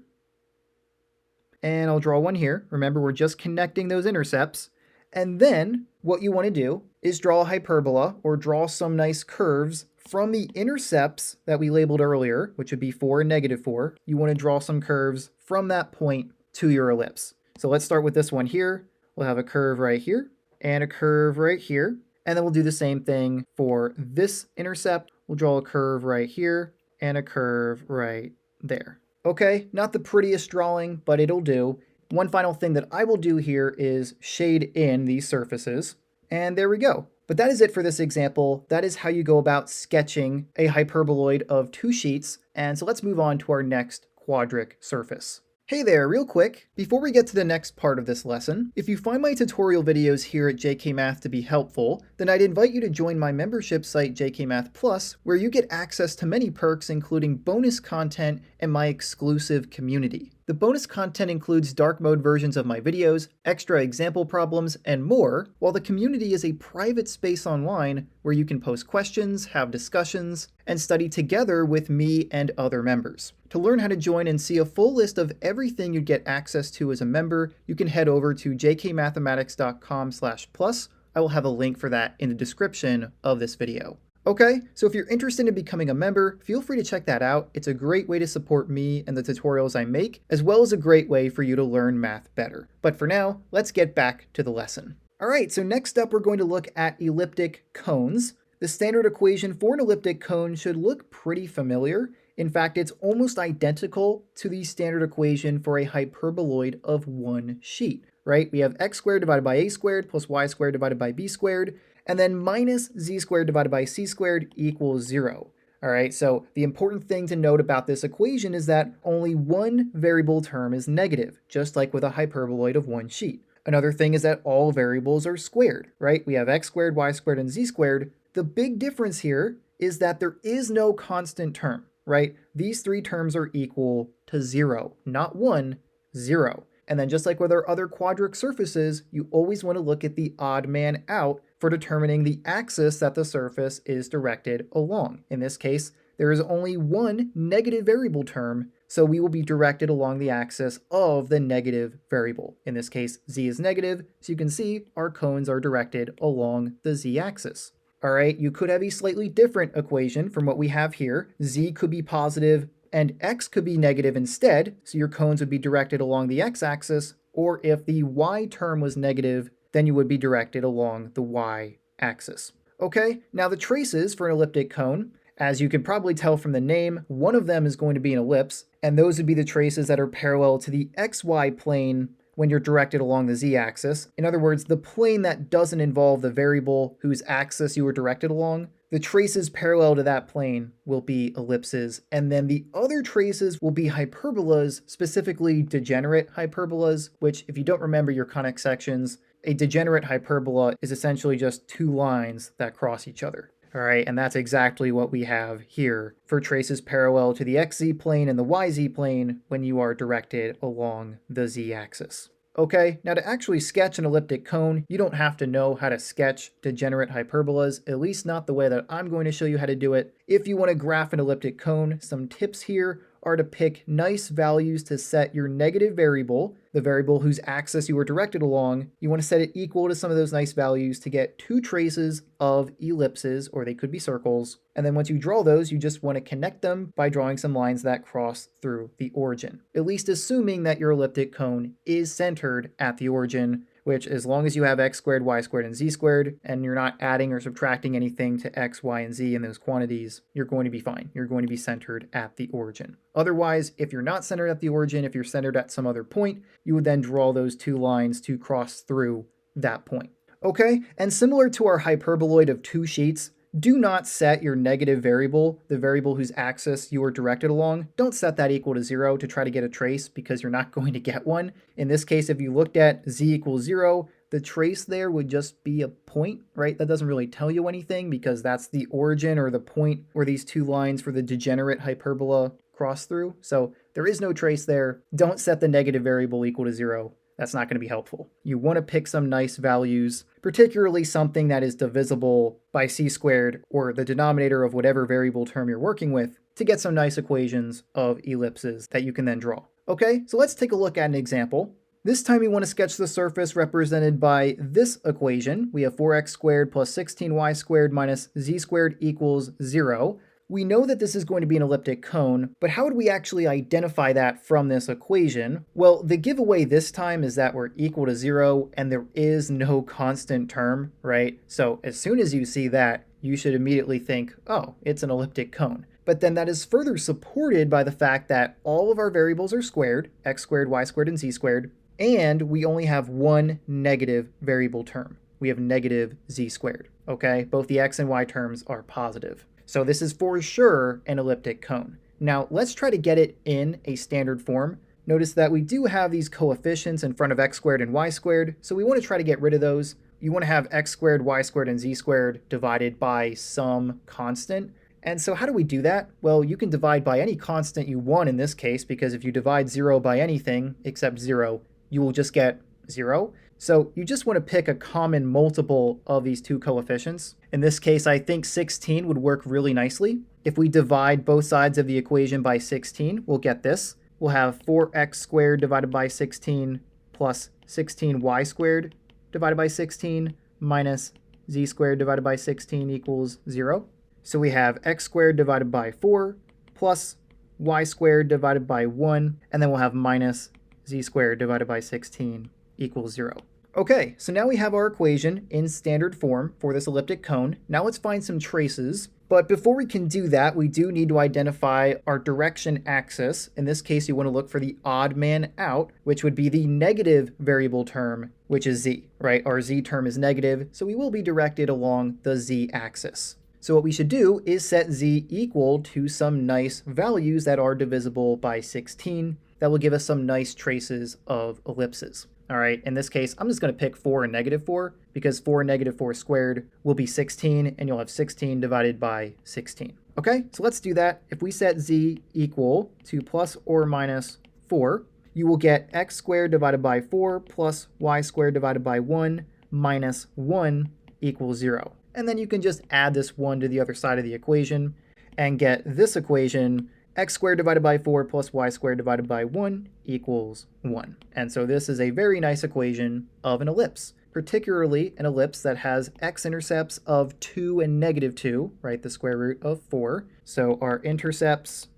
and I'll draw one here. Remember, we're just connecting those intercepts. And then what you want to do is draw a hyperbola, or draw some nice curves from the intercepts that we labeled earlier, which would be 4 and negative 4. You want to draw some curves from that point to your ellipse. So let's start with this one here. We'll have a curve right here, and a curve right here. And then we'll do the same thing for this intercept. We'll draw a curve right here, and a curve right there. Okay, not the prettiest drawing, but it'll do. One final thing that I will do here is shade in these surfaces. And there we go. But that is it for this example. That is how you go about sketching a hyperboloid of 2 sheets. And so let's move on to our next quadric surface. Hey there, real quick, before we get to the next part of this lesson, if you find my tutorial videos here at JK Math to be helpful, then I'd invite you to join my membership site JK Math Plus, where you get access to many perks including bonus content and my exclusive community. The bonus content includes dark mode versions of my videos, extra example problems, and more, while the community is a private space online where you can post questions, have discussions, and study together with me and other members. To learn how to join and see a full list of everything you'd get access to as a member, you can head over to jkmathematics.com/plus. I will have a link for that in the description of this video. Okay, so if you're interested in becoming a member, feel free to check that out. It's a great way to support me and the tutorials I make, as well as a great way for you to learn math better. But for now, let's get back to the lesson. All right, so next up we're going to look at elliptic cones. The standard equation for an elliptic cone should look pretty familiar. In fact, it's almost identical to the standard equation for a hyperboloid of one sheet, right? We have x squared divided by a squared plus y squared divided by b squared, and then minus z squared divided by c squared equals 0. All right, so the important thing to note about this equation is that only one variable term is negative, just like with a hyperboloid of one sheet. Another thing is that all variables are squared, right? We have x squared, y squared, and z squared. The big difference here is that there is no constant term, right? These three terms are equal to 0, not 1, 0. And then just like with our other quadric surfaces, you always want to look at the odd man out for determining the axis that the surface is directed along. In this case, there is only one negative variable term, so we will be directed along the axis of the negative variable. In this case, z is negative, so you can see our cones are directed along the z-axis. All right, you could have a slightly different equation from what we have here. Z could be positive and x could be negative instead, so your cones would be directed along the x-axis, or if the y term was negative, then you would be directed along the y-axis. Okay, now the traces for an elliptic cone, as you can probably tell from the name, one of them is going to be an ellipse, and those would be the traces that are parallel to the xy plane when you're directed along the z-axis. In other words, the plane that doesn't involve the variable whose axis you were directed along. The traces parallel to that plane will be ellipses, and then the other traces will be hyperbolas, specifically degenerate hyperbolas, which, if you don't remember your conic sections, a degenerate hyperbola is essentially just two lines that cross each other. All right, and that's exactly what we have here for traces parallel to the xz plane and the yz plane when you are directed along the z-axis. Okay, now to actually sketch an elliptic cone, you don't have to know how to sketch degenerate hyperbolas, at least not the way that I'm going to show you how to do it. If you want to graph an elliptic cone, some tips here are to pick nice values to set your negative variable, the variable whose axis you were directed along. You want to set it equal to some of those nice values to get two traces of ellipses, or they could be circles. And then once you draw those, you just want to connect them by drawing some lines that cross through the origin, at least assuming that your elliptic cone is centered at the origin, which as long as you have x squared, y squared, and z squared, and you're not adding or subtracting anything to x, y, and z in those quantities, you're going to be fine. You're going to be centered at the origin. Otherwise, if you're not centered at the origin, if you're centered at some other point, you would then draw those two lines to cross through that point. Okay, and similar to our hyperboloid of two sheets, do not set your negative variable, the variable whose axis you are directed along. Don't set that equal to 0 to try to get a trace because you're not going to get one. In this case, if you looked at z equals 0, the trace there would just be a point, right? That doesn't really tell you anything because that's the origin or the point where these two lines for the degenerate hyperbola cross through. So there is no trace there. Don't set the negative variable equal to 0. That's not going to be helpful. You want to pick some nice values, particularly something that is divisible by c squared or the denominator of whatever variable term you're working with to get some nice equations of ellipses that you can then draw. Okay, so let's take a look at an example. This time we want to sketch the surface represented by this equation. We have 4x squared plus 16y squared minus z squared equals 0. We know that this is going to be an elliptic cone, but how would we actually identify that from this equation? Well, the giveaway this time is that we're equal to 0 and there is no constant term, right? So as soon as you see that, you should immediately think, oh, it's an elliptic cone. But then that is further supported by the fact that all of our variables are squared, x squared, y squared, and z squared, and we only have one negative variable term. We have negative z squared, okay? Both the x and y terms are positive. So this is for sure an elliptic cone. Now let's try to get it in a standard form. Notice that we do have these coefficients in front of x squared and y squared, so we want to try to get rid of those. You want to have x squared, y squared, and z squared divided by some constant. And so how do we do that? Well, you can divide by any constant you want in this case, because if you divide 0 by anything except 0, you will just get 0. So you just want to pick a common multiple of these two coefficients. In this case, I think 16 would work really nicely. If we divide both sides of the equation by 16, we'll get this. We'll have 4x squared divided by 16 plus 16y squared divided by 16 minus z squared divided by 16 equals 0. So we have x squared divided by 4 plus y squared divided by 1, and then we'll have minus z squared divided by 16 equals 0. Okay, so now we have our equation in standard form for this elliptic cone. Now let's find some traces. But before we can do that, we do need to identify our direction axis. In this case, you want to look for the odd man out, which would be the negative variable term, which is z, right? Our z term is negative, so we will be directed along the z axis. So what we should do is set z equal to some nice values that are divisible by 16. That will give us some nice traces of ellipses. All right, in this case, I'm just going to pick 4 and negative 4, because 4 and negative 4 squared will be 16, and you'll have 16 divided by 16. Okay, so let's do that. If we set z equal to plus or minus 4, you will get x squared divided by 4 plus y squared divided by 1 minus 1 equals 0. And then you can just add this 1 to the other side of the equation and get this equation, x squared divided by 4 plus y squared divided by 1 equals 1. And so this is a very nice equation of an ellipse, particularly an ellipse that has x-intercepts of 2 and negative 2, right, the square root of 4. So our intercepts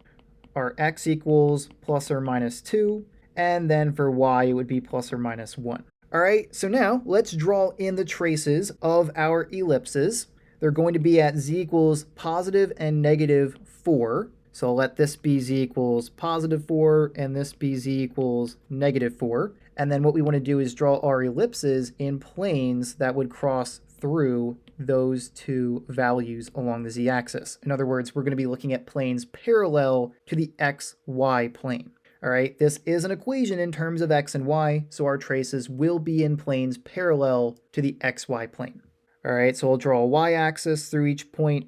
are x equals plus or minus 2, and then for y it would be plus or minus 1. All right, so now let's draw in the traces of our ellipses. They're going to be at z equals positive and negative 4. So I'll let this be z equals positive 4 and this be z equals negative 4. And then what we want to do is draw our ellipses in planes that would cross through those two values along the z-axis. In other words, we're going to be looking at planes parallel to the xy plane. All right, this is an equation in terms of x and y, so our traces will be in planes parallel to the xy plane. All right, so I'll draw a y-axis through each point,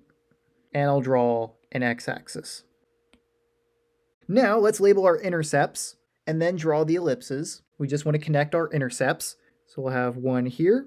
and I'll draw an x-axis. Now let's label our intercepts and then draw the ellipses. We just want to connect our intercepts. So we'll have one here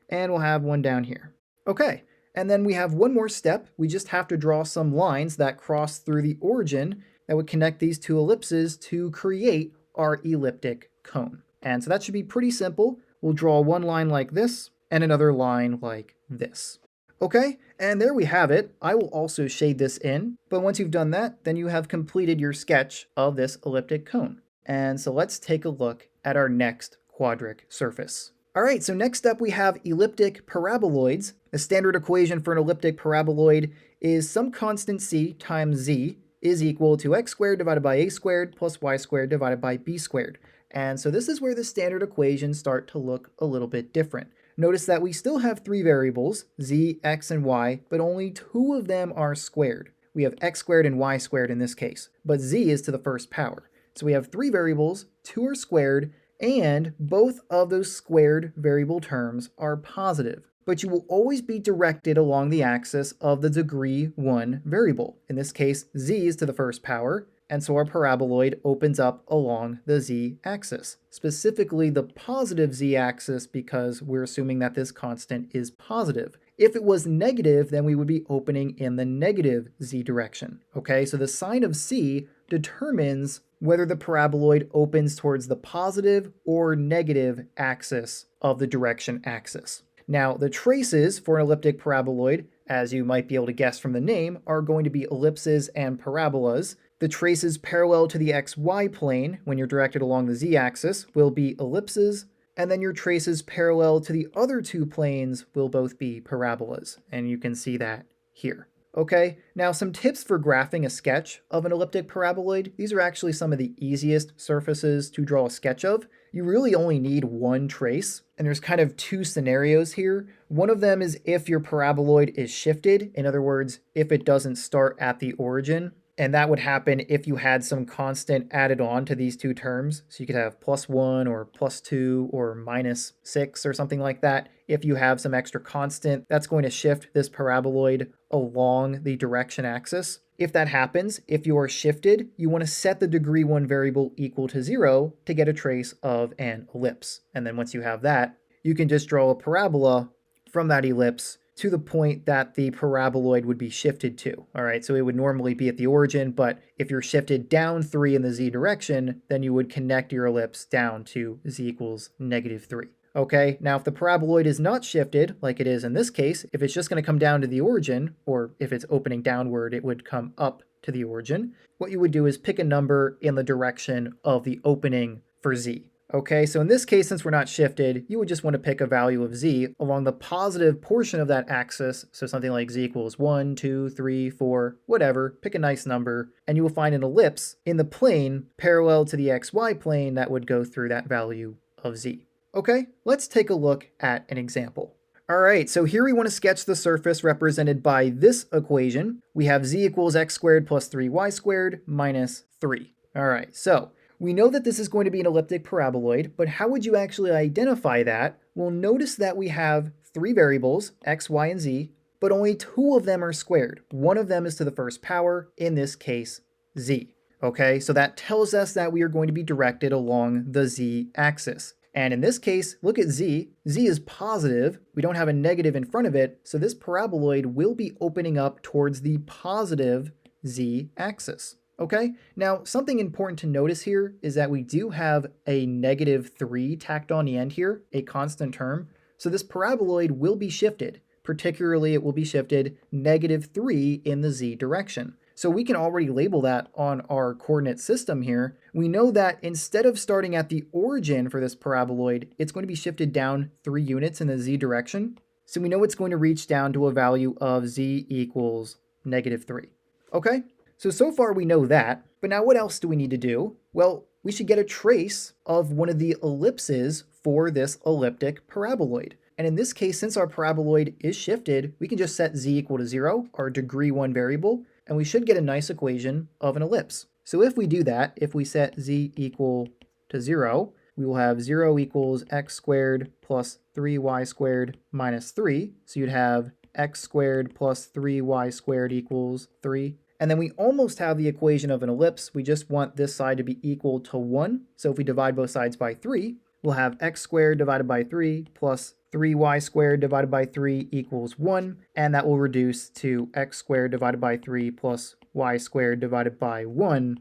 and we'll have one down here. Okay, and then we have one more step. We just have to draw some lines that cross through the origin that would connect these two ellipses to create our elliptic cone. And so that should be pretty simple. We'll draw one line like this and another line like this. Okay, and there we have it. I will also shade this in, but once you've done that, then you have completed your sketch of this elliptic cone. And so let's take a look at our next quadric surface. All right, so next up we have elliptic paraboloids. The standard equation for an elliptic paraboloid is some constant c times z is equal to x squared divided by a squared plus y squared divided by b squared. And so this is where the standard equations start to look a little bit different. Notice that we still have 3 variables, z, x, and y, but only 2 of them are squared. We have x squared and y squared in this case, but z is to the first power. So we have 3 variables, 2 are squared, and both of those squared variable terms are positive. But you will always be directed along the axis of the degree 1 variable. In this case, z is to the first power, and so our paraboloid opens up along the z-axis, specifically the positive z-axis, because we're assuming that this constant is positive. If it was negative, then we would be opening in the negative z direction. Okay, so the sign of c determines whether the paraboloid opens towards the positive or negative axis of the direction axis. Now, the traces for an elliptic paraboloid, as you might be able to guess from the name, are going to be ellipses and parabolas. The traces parallel to the xy plane, when you're directed along the z-axis, will be ellipses, and then your traces parallel to the other 2 planes will both be parabolas, and you can see that here. Okay, now some tips for graphing a sketch of an elliptic paraboloid. These are actually some of the easiest surfaces to draw a sketch of. You really only need one trace, and there's kind of 2 scenarios here. One of them is if your paraboloid is shifted, in other words, if it doesn't start at the origin. And that would happen if you had some constant added on to these two terms. So you could have +1 or +2 or -6 or something like that. If you have some extra constant, that's going to shift this paraboloid along the direction axis. If that happens, if you are shifted, you want to set the degree 1 variable equal to 0 to get a trace of an ellipse. And then once you have that, you can just draw a parabola from that ellipse to the point that the paraboloid would be shifted to. All right, so it would normally be at the origin, but if you're shifted down 3 in the z direction, then you would connect your ellipse down to z equals -3. Okay, now if the paraboloid is not shifted, like it is in this case, if it's just going to come down to the origin, or if it's opening downward, it would come up to the origin, what you would do is pick a number in the direction of the opening for z. Okay, so in this case, since we're not shifted, you would just want to pick a value of z along the positive portion of that axis, so something like z equals 1, 2, 3, 4, whatever, pick a nice number, and you will find an ellipse in the plane parallel to the xy plane that would go through that value of z. Okay, let's take a look at an example. All right, so here we want to sketch the surface represented by this equation. We have z equals x squared plus 3y squared minus 3. All right, so we know that this is going to be an elliptic paraboloid, but how would you actually identify that? Well, notice that we have 3 variables, x, y, and z, but only 2 of them are squared. One of them is to the first power, in this case, z. Okay, so that tells us that we are going to be directed along the z-axis. And in this case, look at z. Z is positive. We don't have a negative in front of it, so this paraboloid will be opening up towards the positive z-axis. Okay, now something important to notice here is that we do have a -3 tacked on the end here, a constant term. So this paraboloid will be shifted. Particularly, it will be shifted -3 in the z direction. So we can already label that on our coordinate system here. We know that instead of starting at the origin for this paraboloid, it's going to be shifted down 3 units in the z direction. So we know it's going to reach down to a value of z equals -3. Okay? So far we know that, but now what else do we need to do? Well, we should get a trace of one of the ellipses for this elliptic paraboloid. And in this case, since our paraboloid is shifted, we can just set z equal to 0, our degree 1 variable, and we should get a nice equation of an ellipse. So if we do that, if we set z equal to 0, we will have 0 equals x squared plus 3y squared minus 3. So you'd have x squared plus 3y squared equals 3. And then we almost have the equation of an ellipse. We just want this side to be equal to 1. So if we divide both sides by 3, we'll have x squared divided by 3 plus 3y squared divided by 3 equals 1. And that will reduce to x squared divided by 3 plus y squared divided by 1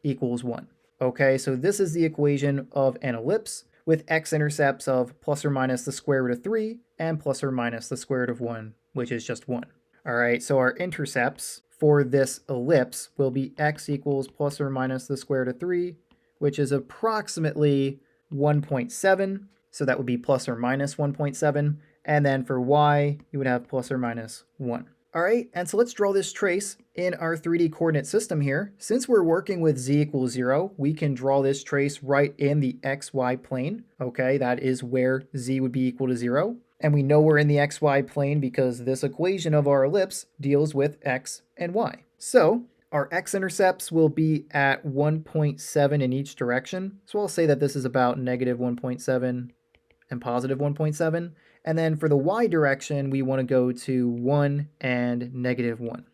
equals 1. Okay, so this is the equation of an ellipse with x-intercepts of plus or minus the square root of 3 and plus or minus the square root of 1, which is just 1. All right, so our intercepts for this ellipse will be x equals plus or minus the square root of 3, which is approximately 1.7. So that would be plus or minus 1.7. And then for y, you would have plus or minus 1. All right, and so let's draw this trace in our 3D coordinate system here. Since we're working with z equals 0, we can draw this trace right in the xy plane. Okay, that is where z would be equal to 0. And we know we're in the xy plane because this equation of our ellipse deals with x and y. So our x-intercepts will be at 1.7 in each direction. So I'll say that this is about -1.7 and +1.7. And then for the y direction, we want to go to 1 and -1.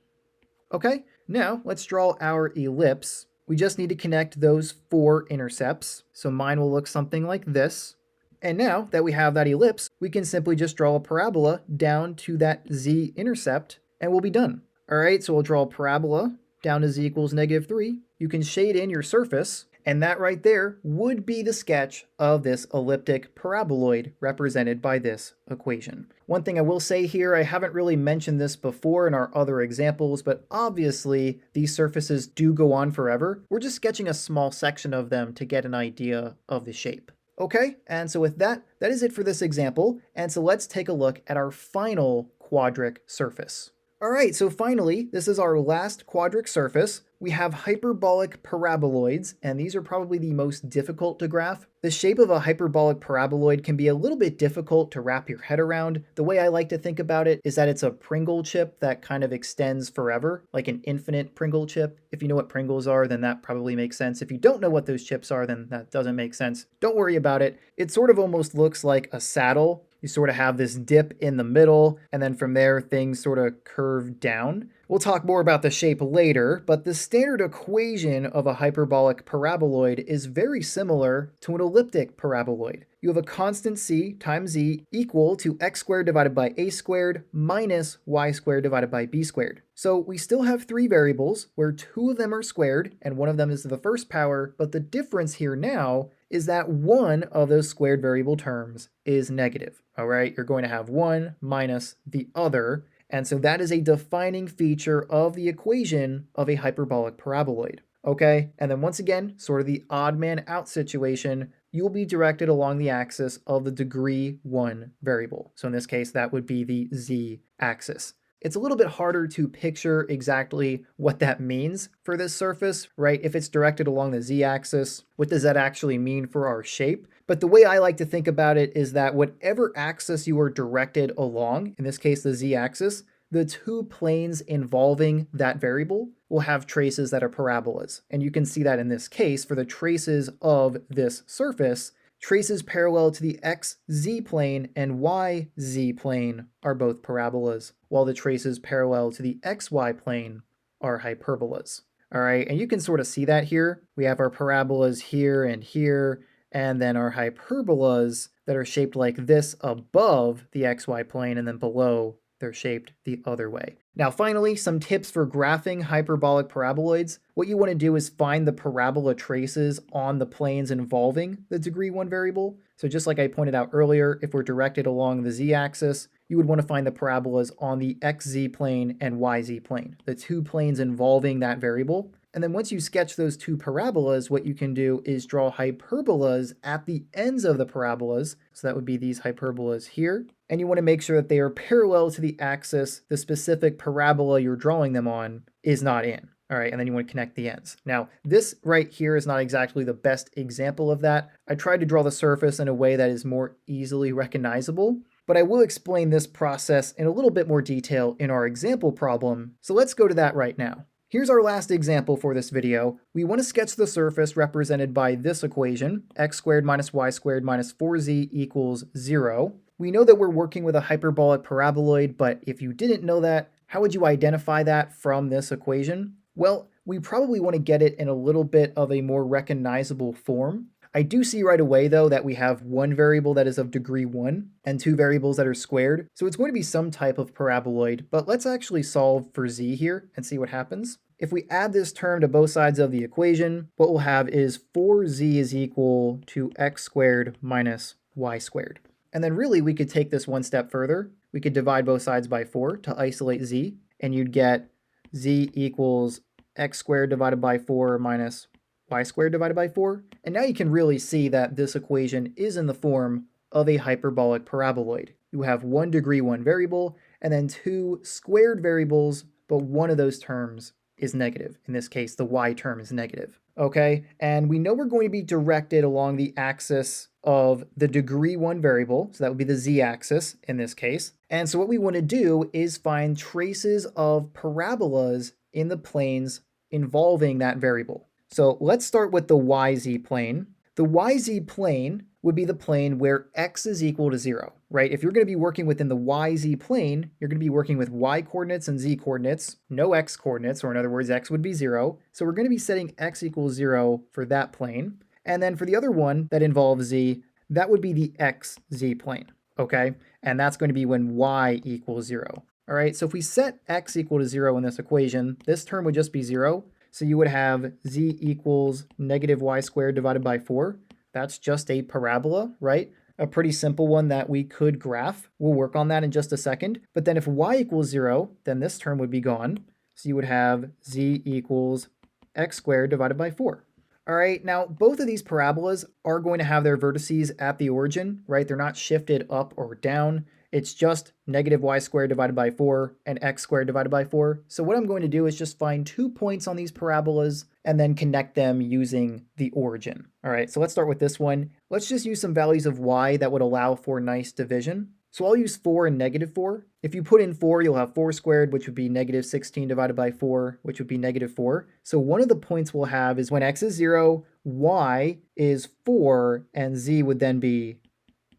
Okay, now let's draw our ellipse. We just need to connect those 4 intercepts. So mine will look something like this. And now that we have that ellipse, we can simply just draw a parabola down to that z-intercept and we'll be done. All right, so we'll draw a parabola down to z equals -3. You can shade in your surface, and that right there would be the sketch of this elliptic paraboloid represented by this equation. One thing I will say here, I haven't really mentioned this before in our other examples, but obviously these surfaces do go on forever. We're just sketching a small section of them to get an idea of the shape. Okay, and so with that, that is it for this example. And so let's take a look at our final quadric surface. All right, so finally, this is our last quadric surface. we have hyperbolic paraboloids, and these are probably the most difficult to graph. The shape of a hyperbolic paraboloid can be a little bit difficult to wrap your head around. The way I like to think about it is that it's a Pringle chip that kind of extends forever, like an infinite Pringle chip. If you know what Pringles are, then that probably makes sense. If you don't know what those chips are, then that doesn't make sense. Don't worry about it. It sort of almost looks like a saddle. You sort of have this dip in the middle, and then from there, things sort of curve down. We'll talk more about the shape later, but the standard equation of a hyperbolic paraboloid is very similar to an elliptic paraboloid. You have a constant c times z equal to x squared divided by a squared minus y squared divided by b squared. So we still have three variables where two of them are squared and one of them is the first power, but the difference here now is that one of those squared variable terms is negative. All right, you're going to have one minus the other. And so that is a defining feature of the equation of a hyperbolic paraboloid. Okay, and then once again, sort of the odd man out situation, you'll be directed along the axis of the degree 1 variable. So in this case, that would be the z-axis. It's a little bit harder to picture exactly what that means for this surface, right? If it's directed along the z-axis, what does that actually mean for our shape? But the way I like to think about it is that whatever axis you are directed along, in this case the z-axis, the two planes involving that variable will have traces that are parabolas. And you can see that in this case for the traces of this surface, traces parallel to the xz plane and yz plane are both parabolas, while the traces parallel to the xy plane are hyperbolas. All right, and you can sort of see that here. We have our parabolas here, and then our hyperbolas that are shaped like this above the xy plane, and then below they're shaped the other way. Now finally, some tips for graphing hyperbolic paraboloids. What you want to do is find the parabola traces on the planes involving the degree 1 variable. So just like I pointed out earlier, if we're directed along the z-axis, you would want to find the parabolas on the xz plane and yz plane, the two planes involving that variable. And then once you sketch those two parabolas, what you can do is draw hyperbolas at the ends of the parabolas. So that would be these hyperbolas here. And you want to make sure that they are parallel to the axis the specific parabola you're drawing them on is not in. All right, and then you want to connect the ends. Now, this right here is not exactly the best example of that. I tried to draw the surface in a way that is more easily recognizable, but I will explain this process in a little bit more detail in our example problem. So let's go to that right now. Here's our last example for this video. We want to sketch the surface represented by this equation, x squared minus y squared minus 4z equals 0. We know that we're working with a hyperbolic paraboloid, but if you didn't know that, how would you identify that from this equation? Well, we probably want to get it in a little bit of a more recognizable form. I do see right away, though, that we have one variable that is of degree 1 and two variables that are squared. So it's going to be some type of paraboloid, but let's actually solve for z here and see what happens. If we add this term to both sides of the equation, what we'll have is 4z is equal to x squared minus y squared. And then really we could take this one step further. We could divide both sides by 4 to isolate z, and you'd get z equals x squared divided by 4 minus y squared divided by 4. And now you can really see that this equation is in the form of a hyperbolic paraboloid. You have one degree 1 variable and then two squared variables, but one of those terms is negative. In this case, the y term is negative. Okay, and we know we're going to be directed along the axis of the degree 1 variable, so that would be the z-axis in this case. And so what we want to do is find traces of parabolas in the planes involving that variable. So let's start with the yz plane. The yz plane would be the plane where x is equal to 0, right? If you're going to be working within the yz plane, you're going to be working with y coordinates and z coordinates, no x coordinates, or in other words, x would be 0. So we're going to be setting x equals 0 for that plane. And then for the other one that involves z, that would be the xz plane, okay? And that's going to be when y equals 0. All right, so if we set x equal to 0 in this equation, this term would just be 0. So you would have z equals negative y squared divided by 4. That's just a parabola, right? A pretty simple one that we could graph. We'll work on that in just a second. But then if y equals 0, then this term would be gone. So you would have z equals x squared divided by 4. All right, now both of these parabolas are going to have their vertices at the origin, right? They're not shifted up or down. It's just negative y squared divided by 4 and x squared divided by 4. So what I'm going to do is just find 2 points on these parabolas and then connect them using the origin. All right, so let's start with this one. Let's just use some values of y that would allow for nice division. So I'll use 4 and negative 4. If you put in 4, you'll have 4 squared, which would be negative 16 divided by 4, which would be negative 4. So one of the points we'll have is when x is 0, y is 4, and z would then be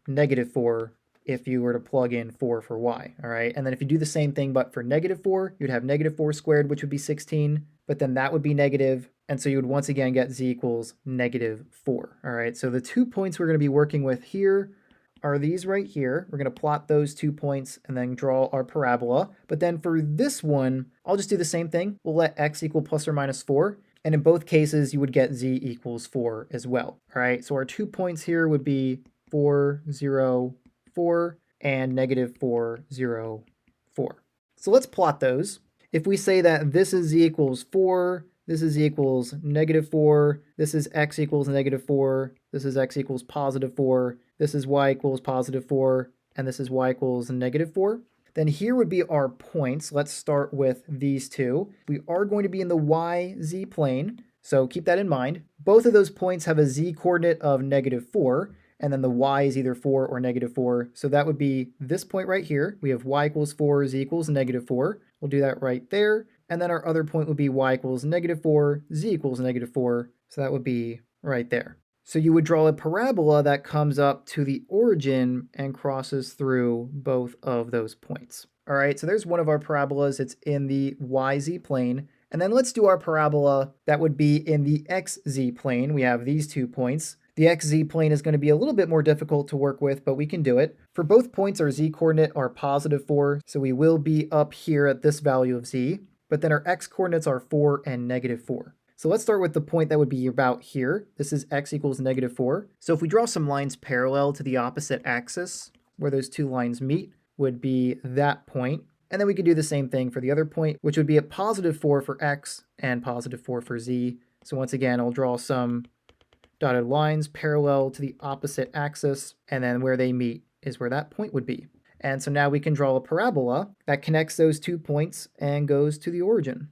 negative 4 if you were to plug in 4 for y, all right? And then if you do the same thing but for negative 4, you'd have negative 4 squared, which would be 16, but then that would be negative, and so you would once again get z equals negative 4, all right? So the 2 points we're going to be working with here are these right here. We're going to plot those 2 points and then draw our parabola. But then for this one, I'll just do the same thing. We'll let x equal plus or minus 4. And in both cases, you would get z equals 4 as well. All right, so our 2 points here would be 4, 0, 4, and negative 4, 0, 4. So let's plot those. If we say that this is z equals 4, this is z equals negative 4, this is x equals negative 4, this is x equals positive 4, this is y equals positive 4, and this is y equals negative 4. Then here would be our points. Let's start with these two. We are going to be in the yz plane, so keep that in mind. Both of those points have a z coordinate of negative 4, and then the y is either 4 or negative 4. So that would be this point right here. We have y equals 4, z equals negative 4. We'll do that right there. And then our other point would be y equals negative 4, z equals negative 4. So that would be right there. So you would draw a parabola that comes up to the origin and crosses through both of those points. All right, so there's one of our parabolas. It's in the yz plane. And then let's do our parabola that would be in the xz plane. We have these 2 points. The xz plane is going to be a little bit more difficult to work with, but we can do it. For both points, our z coordinate are positive 4, so we will be up here at this value of z. But then our x coordinates are 4 and negative 4. So let's start with the point that would be about here. This is x equals negative 4. So if we draw some lines parallel to the opposite axis, where those 2 lines meet, would be that point. And then we could do the same thing for the other point, which would be at positive 4 for x and positive 4 for z. So once again, I'll draw some dotted lines parallel to the opposite axis, and then where they meet is where that point would be. And so now we can draw a parabola that connects those 2 points and goes to the origin.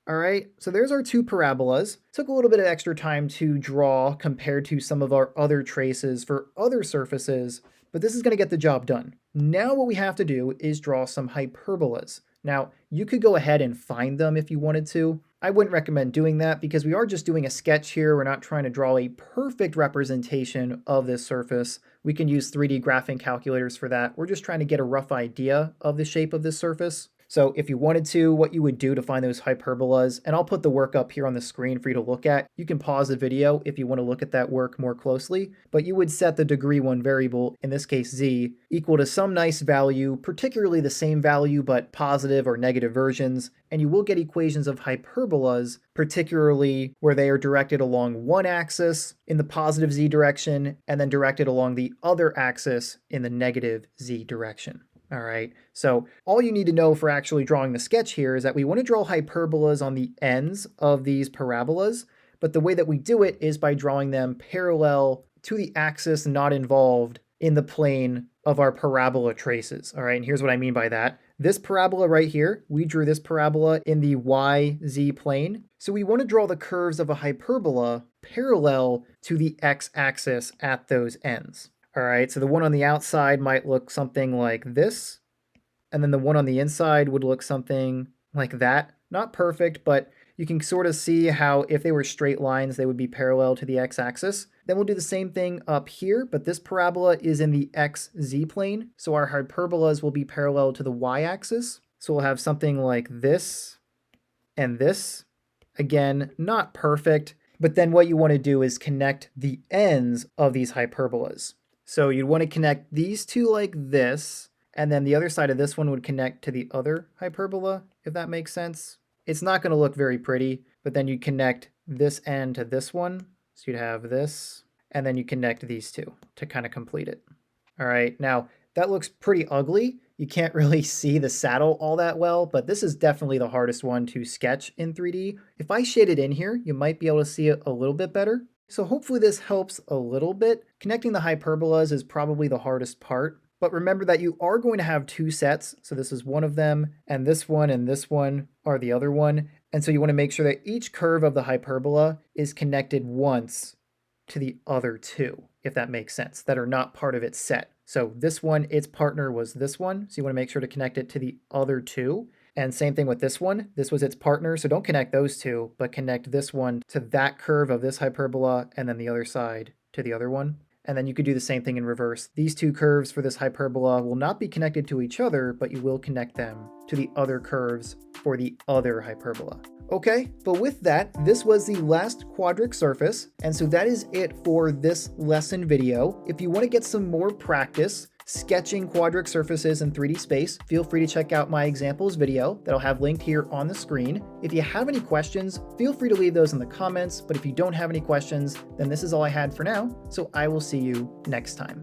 All right, so there's our 2 parabolas. Took a little bit of extra time to draw compared to some of our other traces for other surfaces, but this is going to get the job done. Now what we have to do is draw some hyperbolas. Now, you could go ahead and find them if you wanted to. I wouldn't recommend doing that because we are just doing a sketch here. We're not trying to draw a perfect representation of this surface. We can use 3D graphing calculators for that. We're just trying to get a rough idea of the shape of this surface. So if you wanted to, what you would do to find those hyperbolas, and I'll put the work up here on the screen for you to look at. You can pause the video if you want to look at that work more closely, but you would set the degree 1 variable, in this case z, equal to some nice value, particularly the same value but positive or negative versions, and you will get equations of hyperbolas, particularly where they are directed along one axis in the positive z direction and then directed along the other axis in the negative z direction. All right, so all you need to know for actually drawing the sketch here is that we want to draw hyperbolas on the ends of these parabolas, but the way that we do it is by drawing them parallel to the axis not involved in the plane of our parabola traces. All right, and here's what I mean by that. This parabola right here, we drew this parabola in the yz plane. So we want to draw the curves of a hyperbola parallel to the x-axis at those ends. All right, so the one on the outside might look something like this, and then the one on the inside would look something like that. Not perfect, but you can sort of see how if they were straight lines, they would be parallel to the x-axis. Then we'll do the same thing up here, but this parabola is in the xz plane, so our hyperbolas will be parallel to the y-axis. So we'll have something like this and this. Again, not perfect, but then what you want to do is connect the ends of these hyperbolas. So you'd want to connect these two like this, and then the other side of this one would connect to the other hyperbola, if that makes sense. It's not going to look very pretty, but then you connect this end to this one. So you'd have this, and then you connect these two to kind of complete it. All right, now that looks pretty ugly. You can't really see the saddle all that well, but this is definitely the hardest one to sketch in 3D. If I shade it in here, you might be able to see it a little bit better. So hopefully this helps a little bit. Connecting the hyperbolas is probably the hardest part. But remember that you are going to have two sets. So this is one of them, and this one are the other one. And so you want to make sure that each curve of the hyperbola is connected once to the other two, if that makes sense, that are not part of its set. So this one, its partner was this one. So you want to make sure to connect it to the other two. And same thing with this one. This was its partner. So don't connect those two, but connect this one to that curve of this hyperbola and then the other side to the other one. And then you could do the same thing in reverse. These two curves for this hyperbola will not be connected to each other, but you will connect them to the other curves for the other hyperbola. Okay, but with that, this was the last quadric surface, and so that is it for this lesson video. If you want to get some more practice sketching quadric surfaces in 3D space, feel free to check out my examples video that I'll have linked here on the screen. If you have any questions, feel free to leave those in the comments, but if you don't have any questions, then this is all I had for now, so I will see you next time.